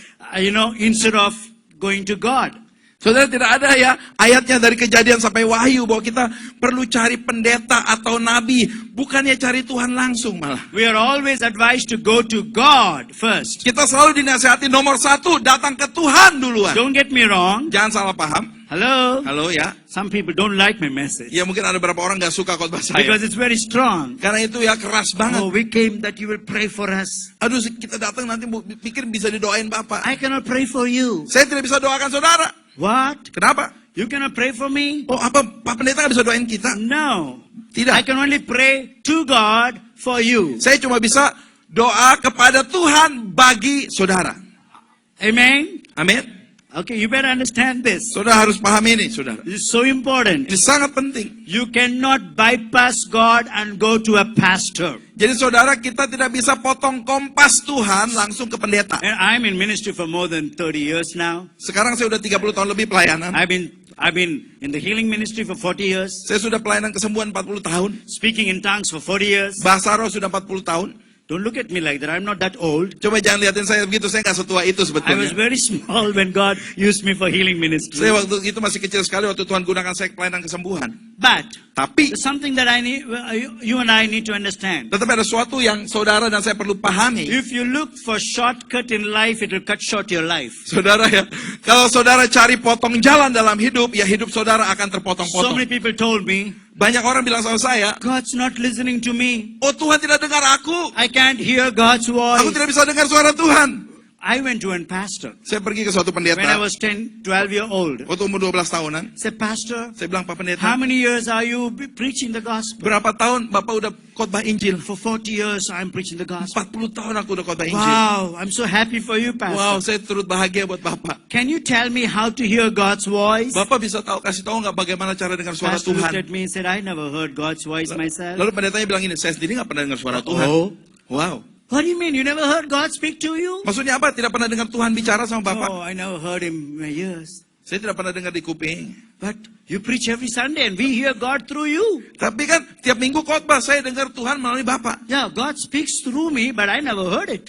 instead of going to God. Saudara tidak ada ya ayatnya dari Kejadian sampai Wahyu bahwa kita perlu cari pendeta atau nabi, bukannya cari Tuhan langsung malah. We are always advised to go to God first. Kita selalu dinasihati nomor 1 datang ke Tuhan duluan. Don't get me wrong. Jangan salah paham. Hello? Halo ya. Some people don't like my message Ya mungkin ada beberapa orang nggak suka khotbah saya. because it's very strong. Karena itu ya keras banget. Oh, we came that you will pray for us. Aduh kita datang nanti pikir bisa didoain Bapak. I cannot pray for you. Saya tidak bisa doakan saudara. What? Kenapa? You cannot pray for me? Oh apa Pak Pendeta nggak bisa doain kita? No. Tidak. I can only pray to God for you. Saya cuma bisa doa kepada Tuhan bagi saudara. Amen? Amin. Okay, you better understand this. Saudara harus paham ini, saudara. This is so important. Ini sangat penting. You cannot bypass God and go to a pastor. Jadi saudara kita tidak bisa potong kompas Tuhan langsung ke pendeta. And I'm in ministry for more than 30 years now. Sekarang saya udah 30 tahun lebih pelayanan. I've been in the healing ministry for 40 years. Saya sudah pelayanan kesembuhan 40 tahun. Speaking in tongues for 40 years. Bahasa roh sudah 40 tahun. Don't look at me like that. I'm not that old. Coba jangan liatin saya begitu, saya nggak setua itu I was sebetulnya. very small when God used me for healing ministry. Saya waktu itu masih kecil sekali waktu Tuhan gunakan saya ke pelayanan kesembuhan. But Tapi there's something that you and I need to understand. tetapi ada sesuatu yang saudara dan saya perlu pahami. If you look for shortcut in life, it will cut short your life. Saudara ya, kalau saudara cari potong jalan dalam hidup, ya hidup saudara akan So terpotong-potong. many people told me, Banyak orang bilang sama saya, God's not listening to me. oh Tuhan tidak dengar aku. I can't hear God's Aku voice. tidak bisa dengar suara Tuhan. I went to a pastor Saya pergi ke suatu when I pendeta, was 10, 12 years old. waktu umur 12 tahunan. Said, Pastor, Saya bilang, Pak how Pendeta, many years are you preaching the gospel? berapa tahun Bapak udah khotbah Injil? For 40 years, I'm preaching the gospel. 40 tahun aku udah khotbah Injil. Wow, I'm so happy for you, Pastor. Wow, saya turut bahagia buat Bapak. Can you tell me how to hear God's voice? Bapak bisa kasih tahu nggak bagaimana cara dengar suara Pastor looked Tuhan? at me and said, I never heard God's voice myself. Lalu pendetanya bilang ini, saya sendiri nggak pernah dengar suara Tuhan. Oh, Wow. what do you mean? You never heard God speak to you? Maksudnya apa? Tidak pernah dengar Tuhan bicara sama Bapak? Oh, I never heard him in my ears. Saya tidak pernah dengar di kuping. But you preach every Sunday and we hear God through you. Tapi kan tiap minggu khotbah saya dengar Tuhan melalui Bapak. Yeah, God speaks through me, but I never heard it.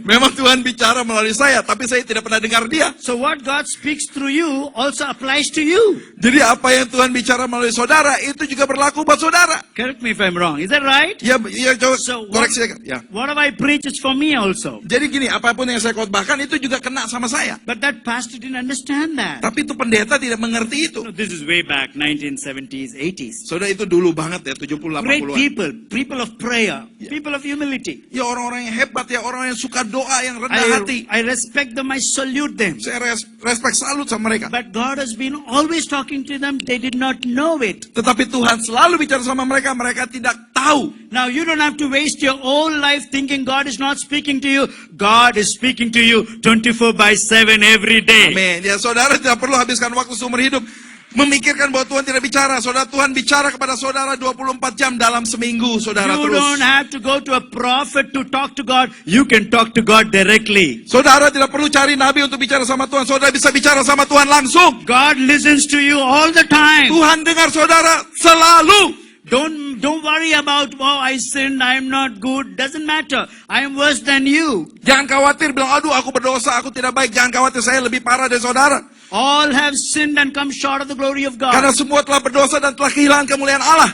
Memang Tuhan bicara melalui saya, tapi saya tidak pernah dengar dia. So what God speaks through you also applies to you. Jadi apa yang Tuhan bicara melalui saudara, itu juga berlaku buat saudara. Correct me if I'm wrong. Is that right? Ya, coba So what, koreksi saya. Ya. whatever I preach is for me also. Jadi gini, apapun yang saya khotbahkan itu juga kena sama saya. But that pastor didn't understand that. Tapi itu pendeta tidak mengerti itu. No, this is way back, 1970s, 80s. Saudara, itu dulu banget ya, 70 Great 80-an. people of prayer, people of humility. Ya orang-orang yang hebat ya, orang yang suka doa, yang rendah hati. I respect them, I salute them. Saya respect, salut sama mereka. But God has been always talking to them, they did not know it. Tetapi Tuhan selalu bicara sama mereka, mereka tidak tahu. Now you don't have to waste your whole life thinking God is not speaking to you. God is speaking to you 24/7 every day. Amin. Ya saudara tidak perlu habiskan waktu seumur hidup memikirkan bahwa Tuhan tidak bicara. Saudara, Tuhan bicara kepada saudara 24 jam dalam seminggu, saudara You terus. don't have to go to a prophet to talk to God. You can talk to God directly. Saudara tidak perlu cari nabi untuk bicara sama Tuhan. Saudara bisa bicara sama Tuhan langsung. God listens to you all the time. Tuhan dengar saudara selalu. Don't worry about, oh, I sinned, I am not good. Doesn't matter. I am worse than you. Jangan khawatir bilang, aduh aku berdosa, aku tidak baik. Jangan khawatir, saya lebih parah dari saudara. All have sinned and come short of the glory of Karena God. semua telah berdosa dan telah kehilangan kemuliaan Allah.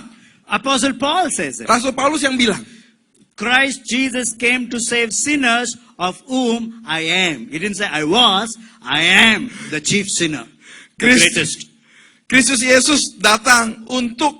Apostle Paul says it. Rasul Paulus yang bilang, Christ Jesus came to save sinners, of whom I am. He didn't say I was, I am the chief sinner. The greatest. Kristus Yesus datang untuk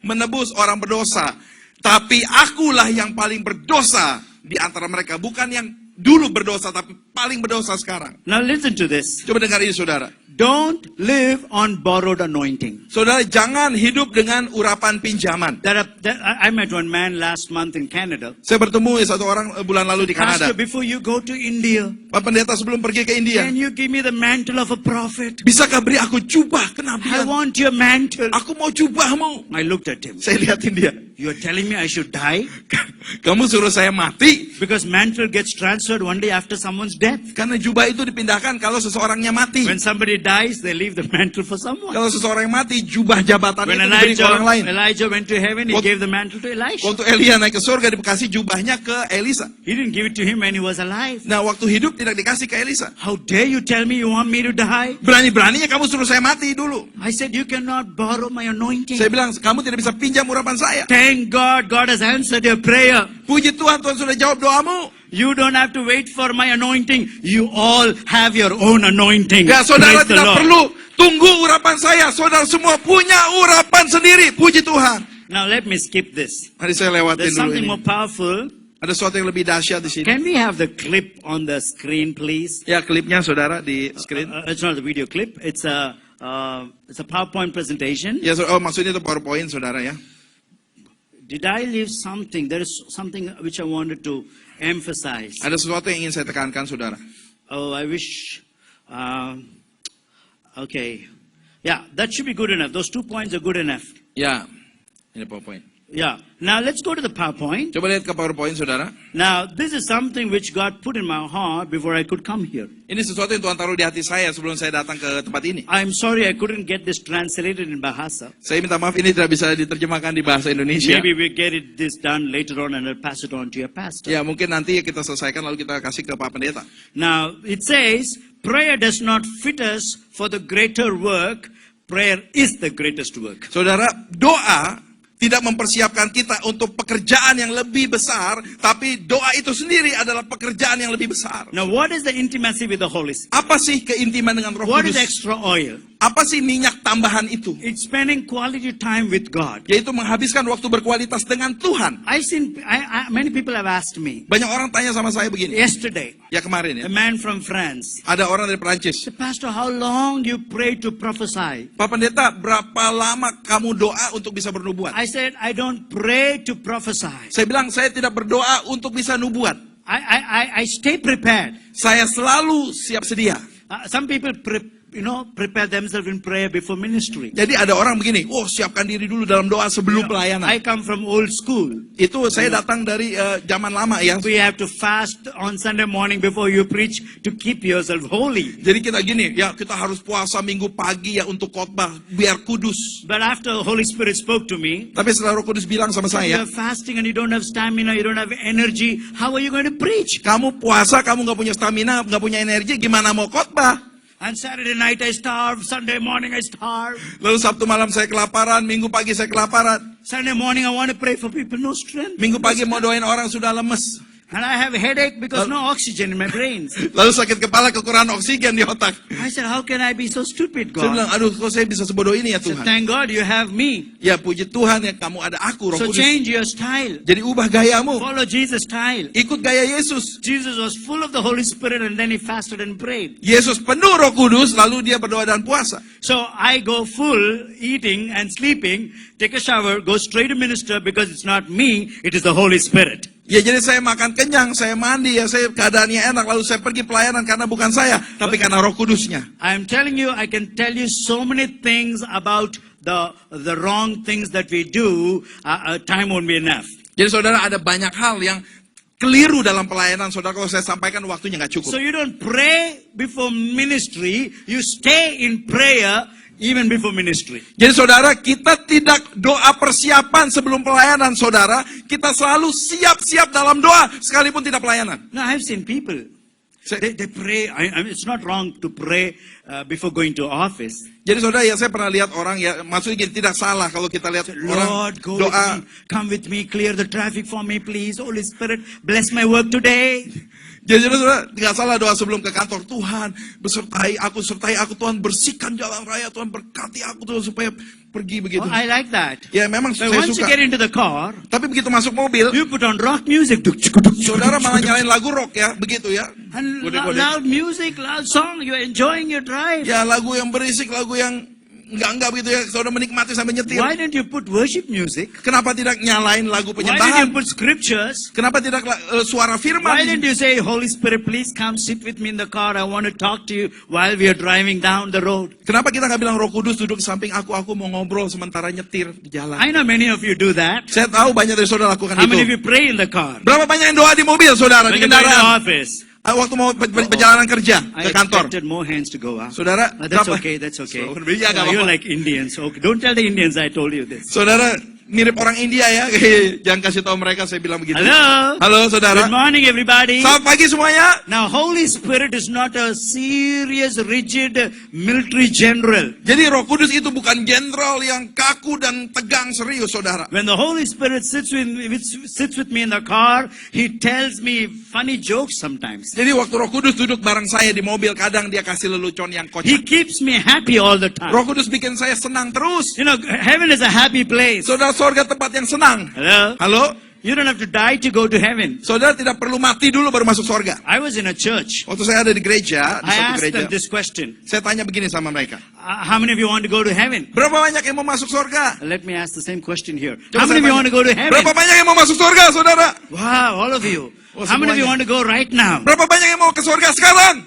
menebus orang berdosa. Tapi akulah yang paling berdosa di antara mereka. Bukan yang dulu berdosa, tapi paling berdosa sekarang. Now listen to this. Coba dengar ini saudara. Don't live on borrowed anointing. Saudara, jangan hidup dengan urapan pinjaman. I met one man last month in Canada. Saya bertemu satu orang bulan lalu di Kanada. Pastor, before you go to India, Pak Pendeta, sebelum pergi ke India, can you give me the mantle of a prophet? bisakah beri aku jubah I kenabian? want your mantle. Aku mau jubahmu. I looked at him. Saya lihatin dia. You are telling me I should die? Kamu suruh saya mati? Because mantle gets transferred one day after someone's death. Karena jubah itu dipindahkan kalau seseorangnya mati. When somebody dies, they leave the mantle for someone. Kalau seseorang yang mati, jubah jabatan When itu diberi ke orang lain. Elijah went to heaven, he Waktu- gave the mantle to Elisha. Waktu Elia naik ke surga, dikasih jubahnya ke Elisa. He didn't give it to him when he was alive. Nah, waktu hidup tidak dikasih ke Elisa. How dare you tell me you want me to die? Berani-beraninya kamu suruh saya mati dulu. I said, you cannot borrow my anointing. Saya bilang, kamu tidak bisa pinjam urapan saya. Thank God, God has answered your prayer. Puji Tuhan, Tuhan sudah jawab doamu. You don't have to wait for my anointing. You all have your own anointing. Ya, saudara Praise the tidak Lord. perlu tunggu urapan saya. Saudara semua punya urapan sendiri. Puji Tuhan. Now let me skip this. Mari saya lewatin There's dulu something ini. more powerful. Ada sesuatu yang lebih dahsyat di sini. Can we have the clip on the screen, please? Ya, klipnya saudara di screen. It's not a video clip. It's a PowerPoint presentation. Ya, oh maksudnya itu PowerPoint saudara ya. Did I leave something? There is something which I wanted to emphasize. Ada sesuatu yang ingin saya tekankan saudara. Oh, I wish. Okay. Yeah, that should be good enough. Those 2 points are good enough. Ya, ini PowerPoint. Yeah. Now let's go to the PowerPoint. Coba lihat ke PowerPoint saudara. Now, this is something which God put in my heart before I could come here. Ini sesuatu yang Tuhan taruh di hati saya sebelum saya datang ke tempat ini. I'm sorry I couldn't get this translated in Bahasa. Saya minta maaf ini tidak bisa diterjemahkan di bahasa Indonesia. Maybe we get this done later on and I'll pass it on to your pastor. Ya, mungkin nanti kita selesaikan lalu kita kasih ke Pak Pendeta. Now, it says, prayer does not fit us for the greater work. prayer is the greatest work. Saudara, doa tidak mempersiapkan kita untuk pekerjaan yang lebih besar, tapi doa itu sendiri adalah pekerjaan yang lebih besar. Now, what is the intimacy with the Holy Spirit? Apa sih keintiman dengan Roh What is Kudus? extra oil? Apa sih minyak tambahan itu? It's spending quality time with God. Yaitu menghabiskan waktu berkualitas dengan Tuhan. Many people have asked me Banyak orang tanya sama saya begini. yesterday, Ya kemarin ya. a man from France, Ada orang dari Perancis. Pastor, how long you pray to prophesy? Pak Pendeta, berapa lama kamu doa untuk bisa bernubuat? I said, I don't pray to prophesy. Saya bilang, saya tidak berdoa untuk bisa nubuat. I stay prepared. Saya selalu siap sedia. Some people prepare themselves in prayer before ministry. Jadi ada orang begini, oh siapkan diri dulu dalam doa sebelum pelayanan. I come from old school. Itu saya datang dari zaman lama ya. We have to fast on Sunday morning before you preach to keep yourself holy. Jadi kita gini, ya kita harus puasa minggu pagi ya untuk khotbah biar kudus. But after the Holy Spirit spoke to me, Tapi setelah Roh Kudus bilang sama you saya, are fasting and you don't have stamina, you don't have energy, how are you going to preach? kamu puasa, kamu nggak punya stamina, nggak punya energi, gimana mau khotbah? And Saturday night I starve, Sunday morning I starve. Lalu Sabtu malam saya kelaparan, Minggu pagi saya kelaparan. Sunday morning I want to pray for people, no strength. Minggu pagi mau doain orang sudah lemes. And I have a headache because no oxygen in my brains. Lalu sakit kepala, kekurangan oksigen di otak. I said, how can I be so stupid, Saya bilang, God? aduh kok saya bisa sebodoh ini ya I said, Tuhan. thank God you have me. Ya puji Tuhan ya kamu ada aku, Roh So Kudus. change your style. Jadi ubah gayamu, Follow Jesus' style. ikut gaya Yesus. Jesus was full of the Holy Spirit and then he fasted and prayed. Yesus penuh Roh Kudus, lalu dia berdoa dan puasa. So I go full, eating and sleeping, take a shower, go straight to minister because it's not me, it is the Holy Spirit. Ya jadi saya makan kenyang, saya mandi, ya saya keadaannya enak, lalu saya pergi pelayanan karena bukan saya, tapi karena Roh Kudusnya. I'm telling you, I can tell you so many things about the wrong things that we do. Time won't be enough. Jadi saudara ada banyak hal yang keliru dalam pelayanan, saudara kalau saya sampaikan waktunya nggak cukup. So you don't pray before ministry, you stay in prayer even before ministry. Jadi saudara, kita tidak doa persiapan sebelum pelayanan, saudara. Kita selalu siap-siap dalam doa, sekalipun tidak pelayanan. Now I've seen people, they pray, I mean, it's not wrong to pray before going to office. Jadi saudara, ya saya pernah lihat orang, ya maksudnya gini, tidak salah kalau kita lihat orang Lord, go doa. with me, come with me, clear the traffic for me, please. Holy Spirit, bless my work today. Jadi saudara, tidak salah doa sebelum ke kantor. Tuhan, sertai aku Tuhan, bersihkan jalan raya, Tuhan berkati aku Tuhan supaya pergi begitu. Oh, I like that. Ya memang But saya once you suka. get into the car, Tapi begitu masuk mobil, you put on rock music. saudara malah nyalain lagu rock ya, begitu ya. And Kode-kode. loud music, loud song, you're enjoying your drive. Ya lagu yang berisik, lagu yang enggak begitu ya, saudara menikmati sampai nyetir. Why don't you put worship music? Kenapa tidak nyalain lagu Why don't you penyembahan? put scriptures? Kenapa tidak suara Why firman? don't you say, Holy Spirit, please come sit with me in the car. I want to talk to you while we are driving down the road. Kenapa kita nggak bilang Roh Kudus duduk di samping aku mau ngobrol sementara nyetir di jalan? I know many of you do that. Saya tahu banyak dari saudara lakukan How many of itu. you pray in the car? Berapa banyak yang doa di mobil, saudara, When di you go to the kendaraan? office? Waktu mau perjalanan kerja I ke kantor. expected more hands to go up. Saudara, That's berapa? okay, that's okay. So, iya, nggak You're apa-apa. like Indians. Okay. Don't tell the Indians I told you this. Saudara, mirip orang India ya. Jangan kasih tahu mereka saya bilang begitu. Hello? Halo, saudara. Good morning, everybody. Selamat pagi semuanya. Now, Holy Spirit is not a serious, rigid military general. Jadi Roh Kudus itu bukan jenderal yang kaku dan tegang, serius, saudara. When the Holy Spirit sits with me in the car, He tells me funny jokes sometimes. Jadi waktu Roh Kudus duduk bareng saya di mobil, kadang dia kasih lelucon yang He kocak. keeps me happy all the time. Roh Kudus bikin saya senang terus. You know, heaven is a happy place. Saudara, sorga tempat yang senang. Hello? Halo? You don't have to die to go to heaven. Saudara tidak perlu mati dulu baru masuk sorga. I was in a church. Waktu saya ada di gereja, di I satu asked gereja, them this question. saya tanya begini sama mereka. How many of you want to go to heaven? Berapa banyak yang mau masuk sorga? Let me ask the same question here. Coba How many saya of you tanya. want to go to heaven? Berapa banyak yang mau masuk sorga, saudara? Wow, all of you. Oh, How many of you semuanya. want to go right now? Berapa banyak yang mau ke sorga sekarang?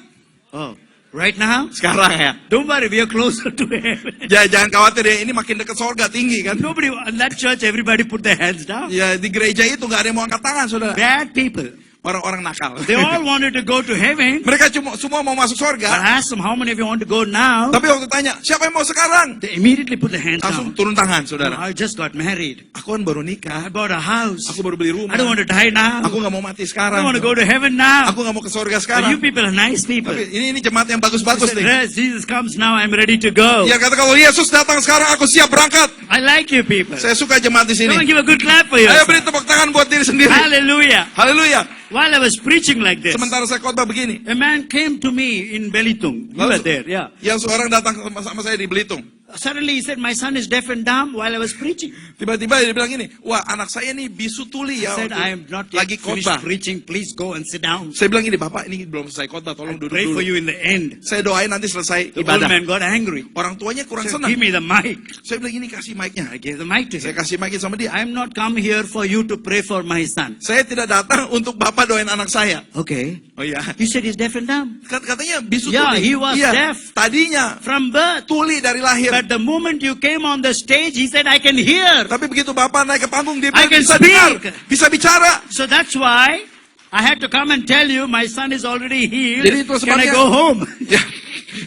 Oh, right now? Sekarang ya. Don't worry, we are closer to heaven. Ya jangan khawatir ya, ini makin dekat sorga tinggi kan. Nobody, in that church, everybody put their hands down. Ya di gereja itu nggak ada yang mau angkat tangan, saudara. Bad people. orang-orang nakal. They all wanted to go to heaven. Mereka semua mau masuk But surga. I asked them, how many of you want to go now? Tapi waktu tanya, siapa yang mau sekarang? They immediately put their hands Langsung down. turun tangan, saudara. I just got married. Aku kan baru I nikah. bought a house. Aku baru beli rumah. I don't want to die now. Aku nggak mau mati I sekarang. want to go to heaven now. Aku nggak mau ke surga So sekarang. you people are nice people. Tapi ini jemaat yang He bagus-bagus said, nih. yes, Jesus comes now, I'm ready to go. Ya kata kalau Yesus datang sekarang, aku siap berangkat. I like you people. Saya suka jemaat di Come on, sini. give a good clap for Ayo yourself. beri tepuk tangan buat diri sendiri. Hallelujah. Haleluya. While I was preaching like this, Sementara saya khotbah begini, a man came to me in Belitung. You were there, yeah. yang seorang datang sama saya di Belitung. Suddenly he said, my son is deaf and dumb while I was preaching. Tiba-tiba dia bilang gini, wah anak saya ini bisu tuli I ya. said, waktu I am not yet lagi finished khotbah. preaching. Please go and sit down. Saya bilang gini, Bapak ini belum selesai khotbah, tolong I'll duduk pray for dulu. you in the end. Saya doain nanti selesai The old ibadah. man got angry. Orang tuanya kurang He said, senang. give me the mic. Saya bilang gini, kasih mic-nya. I gave the mic to Saya him. kasih mic sama dia. I am not come here for you to pray for my son. Saya tidak datang untuk Bapak doain anak saya. Okay. Oh iya. You said he's deaf and dumb. Katanya bisu Yeah, tuli. he was Iya, deaf. tadinya From birth. tuli dari lahir. But the moment you came on the stage, he said, I can hear. Tapi begitu Bapak naik ke panggung, dia I can bisa speak. dengar, bisa bicara. So that's why I had to come and tell you, my son is already healed. Jadi itu Can I sebabnya- go home? Ya,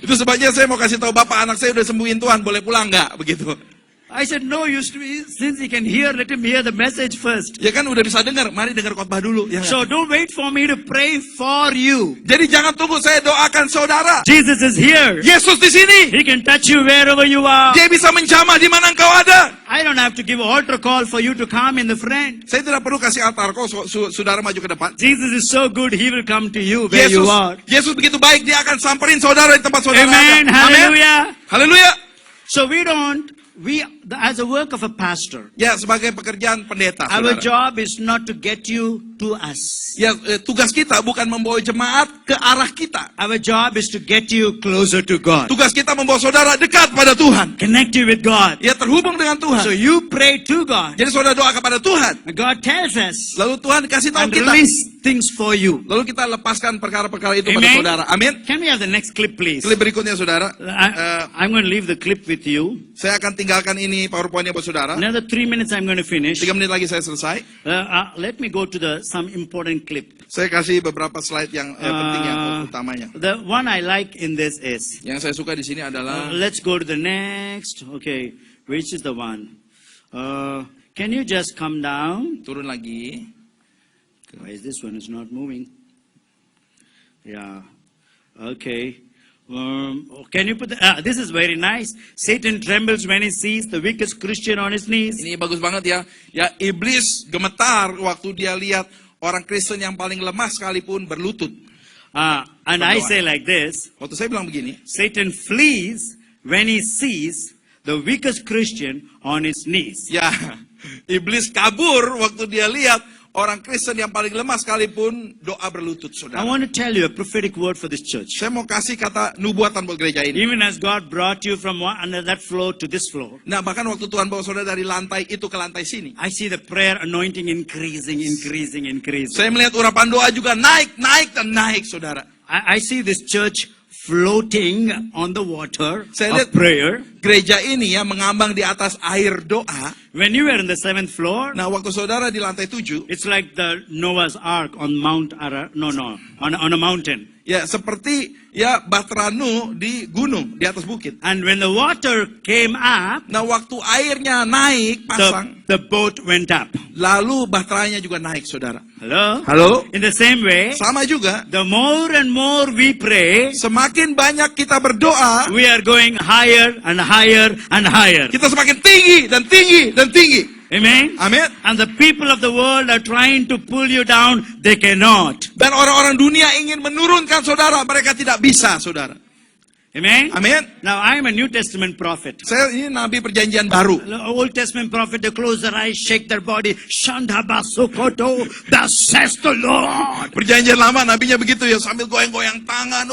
itu sebabnya saya mau kasih tahu Bapak, anak saya udah sembuhin Tuhan, boleh pulang nggak? Begitu. I said, no, since he can hear, let him hear the message first. Ya kan udah bisa dengar, mari dengar khotbah dulu. Ya, So don't wait for me to pray for you. jadi jangan tunggu saya doakan saudara. Jesus is here. Yesus di sini. He can touch you wherever you are. Dia bisa menjamah di mana engkau ada. I don't have to give an altar call for you to come in the front. Saya tidak perlu kasih altar kok, saudara maju ke depan. Jesus is so good, he will come to you where you are. Yesus begitu baik, dia akan samperin saudara di tempat saudara Amen. ada. Hallelujah. Haleluya. So as a work of a pastor, Ya, sebagai pekerjaan pendeta, our saudara. job is not to get you to us. Ya, tugas kita bukan membawa jemaat ke arah kita. Our job is to get you closer to God. Tugas kita membawa saudara dekat pada Tuhan. Connect you with God. Ya, terhubung dengan Tuhan. So you pray to God. Jadi saudara doa kepada Tuhan. And God tells us Lalu Tuhan kasih tahu and kita. release things for you. Lalu kita lepaskan perkara-perkara itu pada Amen. saudara. Amin. Can we have the next clip, please? Klip berikutnya saudara. I'm going to leave the clip with you. Saya akan tinggalkan ini PowerPoint-nya buat saudara. Another 3 minutes I'm going to finish. 3 menit lagi saya selesai. Let me go to some important clip. Saya kasih beberapa slide yang penting yang utamanya. The one I like in this is, Yang saya suka di sini adalah let's go to the next. Okay, which is the one? Can you just come down? turun lagi. Why is this one is not moving? Yeah. Okay. Can you put this is very nice. Satan trembles when he sees the weakest Christian on his knees. Ini bagus banget ya. Ya, iblis gemetar waktu dia lihat orang Kristen yang paling lemah sekalipun berlutut. And I say like this, Waktu saya bilang begini, Satan flees when he sees the weakest Christian on his knees. ya, iblis kabur waktu dia lihat orang Kristen yang paling lemah sekalipun doa berlutut, I saudara. want to tell you a prophetic word for this church. Saya mau kasih kata nubuatan buat gereja ini. Even as God brought you from under that floor to this floor, Nah, bahkan waktu Tuhan bawa saudara dari lantai itu ke lantai sini. I see the prayer anointing increasing. Saya melihat urapan doa juga naik, dan naik, saudara. I see this church floating on the water Saya of lihat prayer. gereja ini ya mengambang di atas air doa. When you were in the 7th floor, Nah, waktu saudara di lantai 7, it's like the Noah's Ark on Mount on a mountain. ya seperti ya Bahtera Nuh di gunung, di atas bukit. And when the water came up, Nah, waktu airnya naik, pasang, the boat went up. lalu bahteranya juga naik, saudara. Hello? Halo? In the same way, Sama juga, the more and more we pray, semakin banyak kita berdoa, we are going higher and higher and higher. kita semakin tinggi dan tinggi dan tinggi. Amen? Amin. And the people of the world are trying to pull you down. They cannot. Dan orang-orang dunia ingin menurunkan saudara, mereka tidak bisa, saudara. Amen? Amin. Now, I am a New Testament prophet. Saya ini nabi perjanjian baru. The Old Testament prophet, they close their eyes, shake their body. Shandabasukoto, thus says the Lord. Perjanjian lama nabinya begitu ya, sambil goyang-goyang tangan,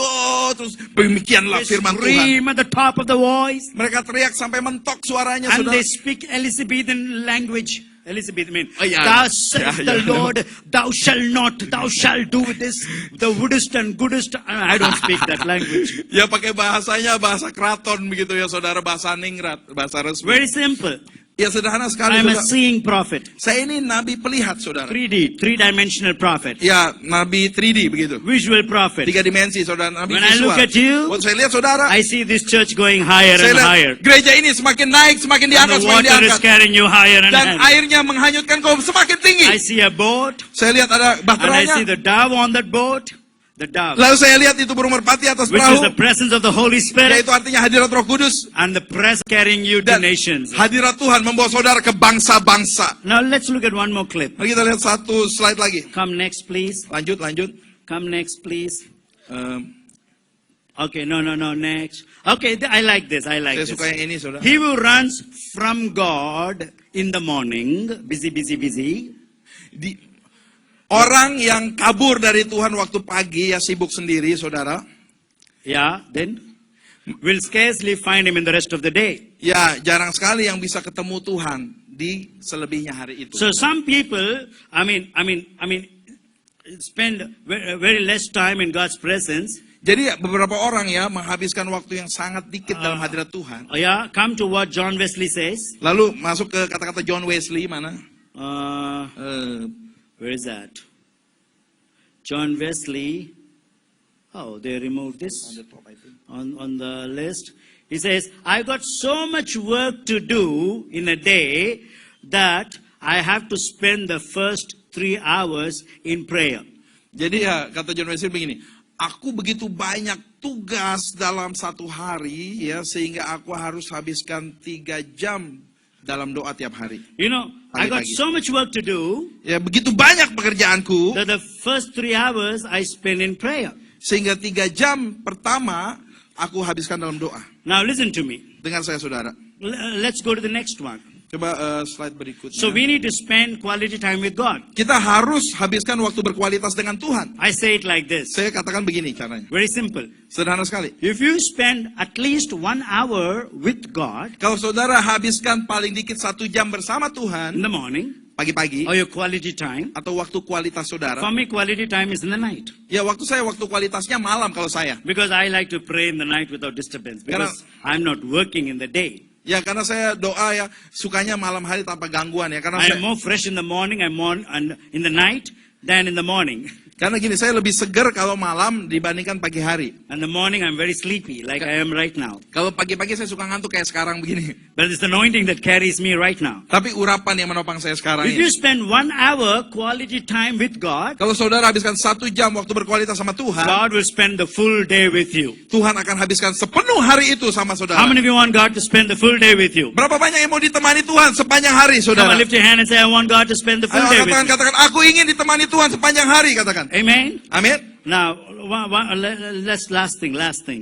terus demikianlah They firman Tuhan. scream at the top of the voice. Mereka teriak sampai mentok suaranya, And saudara. they speak Elizabethan language. Elizabethan, Oh, yeah. thus says Yeah, the yeah. Lord, thou shalt not, thou shalt do this, the woodest and goodest. I don't speak that language. Ya pakai bahasanya bahasa keraton begitu ya, saudara, bahasa ningrat, bahasa resmi. Very simple. Ya sederhana sekali, I'm a saudara. seeing prophet. Saya ini nabi pelihat, saudara. 3D, three-dimensional prophet. Ya, nabi 3D begitu. Visual prophet. 3 dimensi, saudara. Nabi When I visual. look at you, Waktu saya lihat, saudara, I see this church going higher saya and lihat higher. gereja ini semakin naik, semakin And diangkat, the semakin water is diangkat. carrying you higher and Dan higher. airnya menghanyutkan kau semakin tinggi. I see a boat, Saya lihat ada and I bahteranya. see the dove on that boat. The dove, Lalu saya lihat itu burung merpati atas which is perahu. the presence of the Holy Spirit, Yaitu artinya hadirat Roh Kudus. and the press carrying you to Dan nations. hadirat Tuhan membawa saudara ke bangsa-bangsa. Now let's look at one more clip. Mari kita lihat satu slide lagi. Come next, please. Lanjut. Come next, please. Em, Okay, no, next. Okay, I like this. I like saya this. suka yang ini, saudara. He who runs from God in the morning, busy. Orang yang kabur dari Tuhan waktu pagi, ya sibuk sendiri, saudara. Yeah, then will scarcely find him in the rest of the day. Ya, jarang sekali yang bisa ketemu Tuhan di selebihnya hari itu. So some people, I mean, spend very less time in God's presence. Jadi beberapa orang ya menghabiskan waktu yang sangat dikit dalam hadirat Tuhan. Yeah, come to what John Wesley says. Lalu masuk ke kata-kata John Wesley, mana? Where is that? John Wesley. Oh, they removed this on the list. He says, I got so much work to do in a day that I have to spend the first 3 hours in prayer. Jadi ya kata John Wesley begini, aku begitu banyak tugas dalam satu hari ya sehingga aku harus habiskan 3 jam dalam doa tiap hari. You know, I got Pagi-pagi. so much work to do Ya begitu banyak pekerjaanku that the first 3 hours I spend in prayer. sehingga 3 jam pertama aku habiskan dalam doa. Now listen to me. Dengar saya, saudara. Let's go to the next one. Coba slide berikutnya. So we need to spend quality time with God. Kita harus habiskan waktu berkualitas dengan Tuhan. I say it like this. Saya katakan begini caranya. Very simple. Sederhana sekali. If you spend at least 1 hour with God Kalau saudara habiskan paling dikit 1 jam bersama in Tuhan the morning, pagi-pagi or your quality time, atau waktu kualitas saudara. for me quality time is in the night. Ya waktu kualitasnya malam kalau saya. Because I like to pray in the night without disturbance. Because I'm not working in the day. Ya karena saya doa ya sukanya malam hari tanpa gangguan ya. Karena I'm more fresh in the morning and in the night than in the morning. karena gini, saya lebih seger kalau malam dibandingkan pagi hari. In the morning I'm very sleepy like I am right now. Kalau pagi-pagi saya suka ngantuk kayak sekarang begini. But it's the anointing that carries me right now. Tapi urapan yang menopang saya sekarang If you ini. spend 1 hour quality time with God, Kalau saudara habiskan 1 jam waktu berkualitas sama Tuhan, God will spend the full day with you. Tuhan akan habiskan sepenuh hari itu sama saudara. How many of you want God to spend the full day with you? Berapa banyak yang mau ditemani Tuhan sepanjang hari, Come saudara? on, lift your hand and say, I want God to spend the full Ayo day with me. katakan, aku ingin ditemani Tuhan sepanjang hari, katakan. Amen. Amin. Now, let's last thing.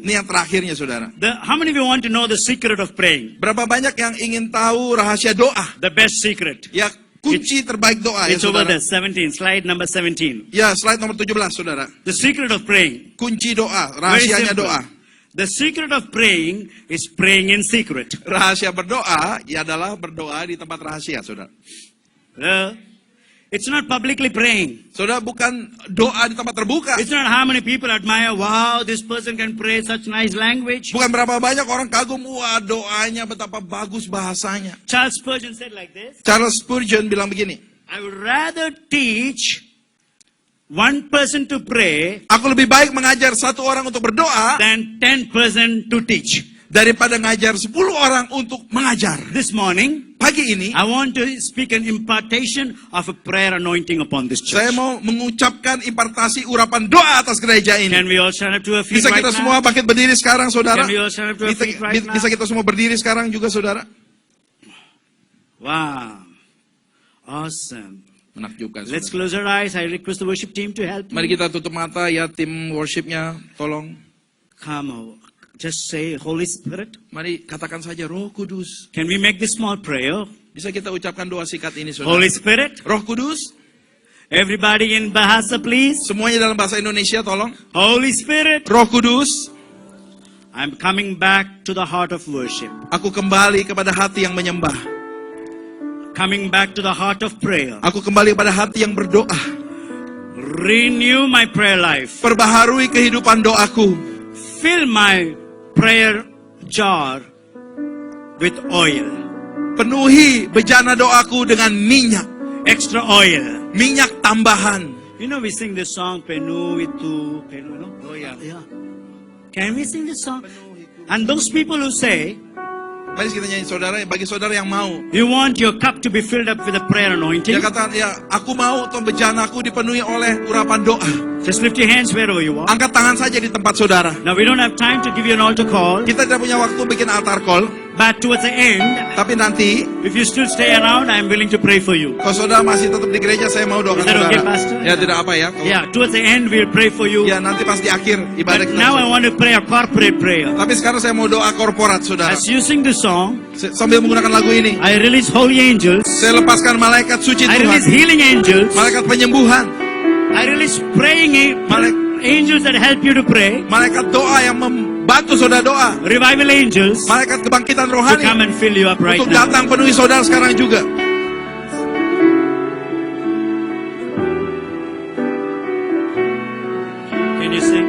Ini yang terakhirnya, saudara. How many of you want to know the secret of praying? Berapa banyak yang ingin tahu rahasia doa? The best secret. Ya, kunci terbaik doa ya, It's over saudara. there, 17, slide number 17. Ya, slide nomor 17, saudara. The secret of praying. Kunci doa, Very rahasianya simple. doa. The secret of praying is praying in secret. Rahasia berdoa, ya adalah berdoa di tempat rahasia, saudara. It's not publicly praying. Saudara, bukan doa di tempat terbuka. It's not how many people admire, wow, this person can pray such nice language. Bukan berapa banyak orang kagum, wah doanya betapa bagus bahasanya. Charles Spurgeon said like this, Charles Spurgeon bilang begini, I would rather teach one person to pray aku lebih baik mengajar 1 orang untuk berdoa than 10 person to teach. daripada ngajar 10 orang untuk mengajar. This morning, Pagi ini, I want to speak an impartation of a prayer anointing upon this saya church. mau mengucapkan impartasi urapan doa atas gereja ini. Can we all stand up to our feet Bisa right kita now? semua bangkit berdiri sekarang, saudara? Can we all stand up to our feet right now? Bisa kita semua berdiri sekarang juga, saudara? Wow. Awesome. Menakjubkan, Let's saudara. close our eyes. I request the worship team to help Mari me. kita tutup mata ya, tim worshipnya, tolong. Come on. Just say, Holy Spirit. Mari katakan saja, Roh Kudus. Can we make this small prayer? Bisa kita ucapkan doa singkat ini, saudara. Holy Spirit. Roh Kudus, Everybody in Bahasa, please. semuanya dalam bahasa Indonesia, tolong. Holy Spirit. Roh Kudus, I'm coming back to the heart of worship. aku kembali kepada hati yang menyembah. Coming back to the heart of prayer. Aku kembali kepada hati yang berdoa. Renew my prayer life. Perbaharui kehidupan doaku. Fill my prayer jar with oil. Penuhi bejana doaku dengan minyak. extra oil. Minyak tambahan. You know, we sing this song, Penu itu, Penu, no? Oh ya. Yeah. Can we sing this song? And those people who say, Mari kita nyanyi saudara, bagi saudara yang mau. you want your cup to be filled up with a prayer anointing, Dia kata, ya aku mau tuh bejanaku dipenuhi oleh urapan doa. just lift your hands wherever you are. Angkat tangan saja di tempat saudara. Now, we don't have time to give you an altar call, Kita tidak punya waktu bikin altar call, but towards the end, tapi nanti if you still stay around, I'm willing to pray for you. kalau saudara masih tetap di gereja, saya mau doakan Is that saudara. okay, Pastor? Ya tidak apa ya. Yeah, towards the end, we'll pray for you. Ya nanti pas di akhir ibadah But kita. now I want to pray a corporate prayer. Tapi sekarang saya mau doa korporat saudara. As you sing this song, Sambil menggunakan lagu ini, I release holy angels. saya lepaskan malaikat suci I release Tuhan, healing angels. malaikat penyembuhan, I release praying angels that help you to pray. malaikat doa yang membantu saudara doa, Revival angels to malaikat kebangkitan rohani come and fill you up right untuk now. datang penuhi saudara sekarang juga. Can you sing?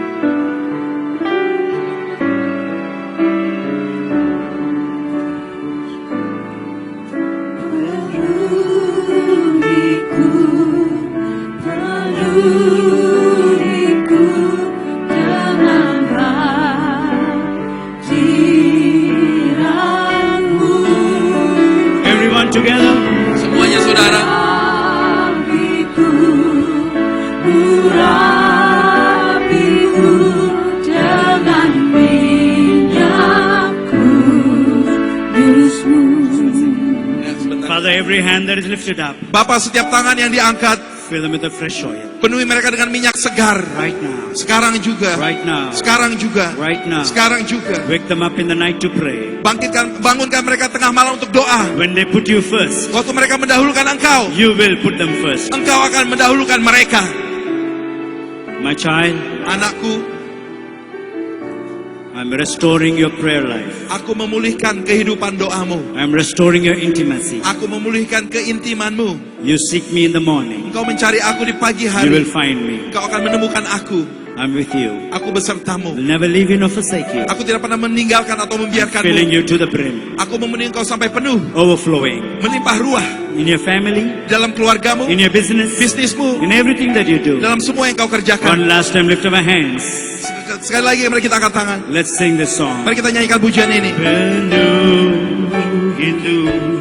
Everyone together. Semuanya saudara. Ya, sebentar. Father, every hand that is lifted up, Bapak, setiap tangan yang diangkat, fill them with the fresh oil. penuhi mereka dengan minyak segar. Right now. Sekarang juga. Right now. Sekarang juga. Right now. Sekarang juga. Wake them up in the night to pray. Bangunkan mereka tengah malam untuk doa. When they put you first, Waktu mereka mendahulukan engkau, you will put them first. engkau akan mendahulukan mereka. My child, Anakku, I'm restoring your prayer life. aku memulihkan kehidupan doamu. I'm restoring your intimacy. Aku memulihkan keintimanmu. You seek me in the morning. Engkau mencari aku di pagi You will hari. find me. Engkau akan menemukan aku. I'm with you. Aku besertamu. Will never leave you nor forsake you. Aku tidak pernah meninggalkan atau Filling membiarkanmu. you to the brim. Aku memenuhi engkau sampai penuh. Overflowing. Melimpah ruah. In your family, Dalam keluargamu, in your business, bisnismu, in everything that you do. dalam semua yang kau kerjakan. One last time, lift up our hands. Sekali lagi mari kita angkat tangan. Let's sing this song. Mari kita nyanyikan pujian ini. Penuh hidup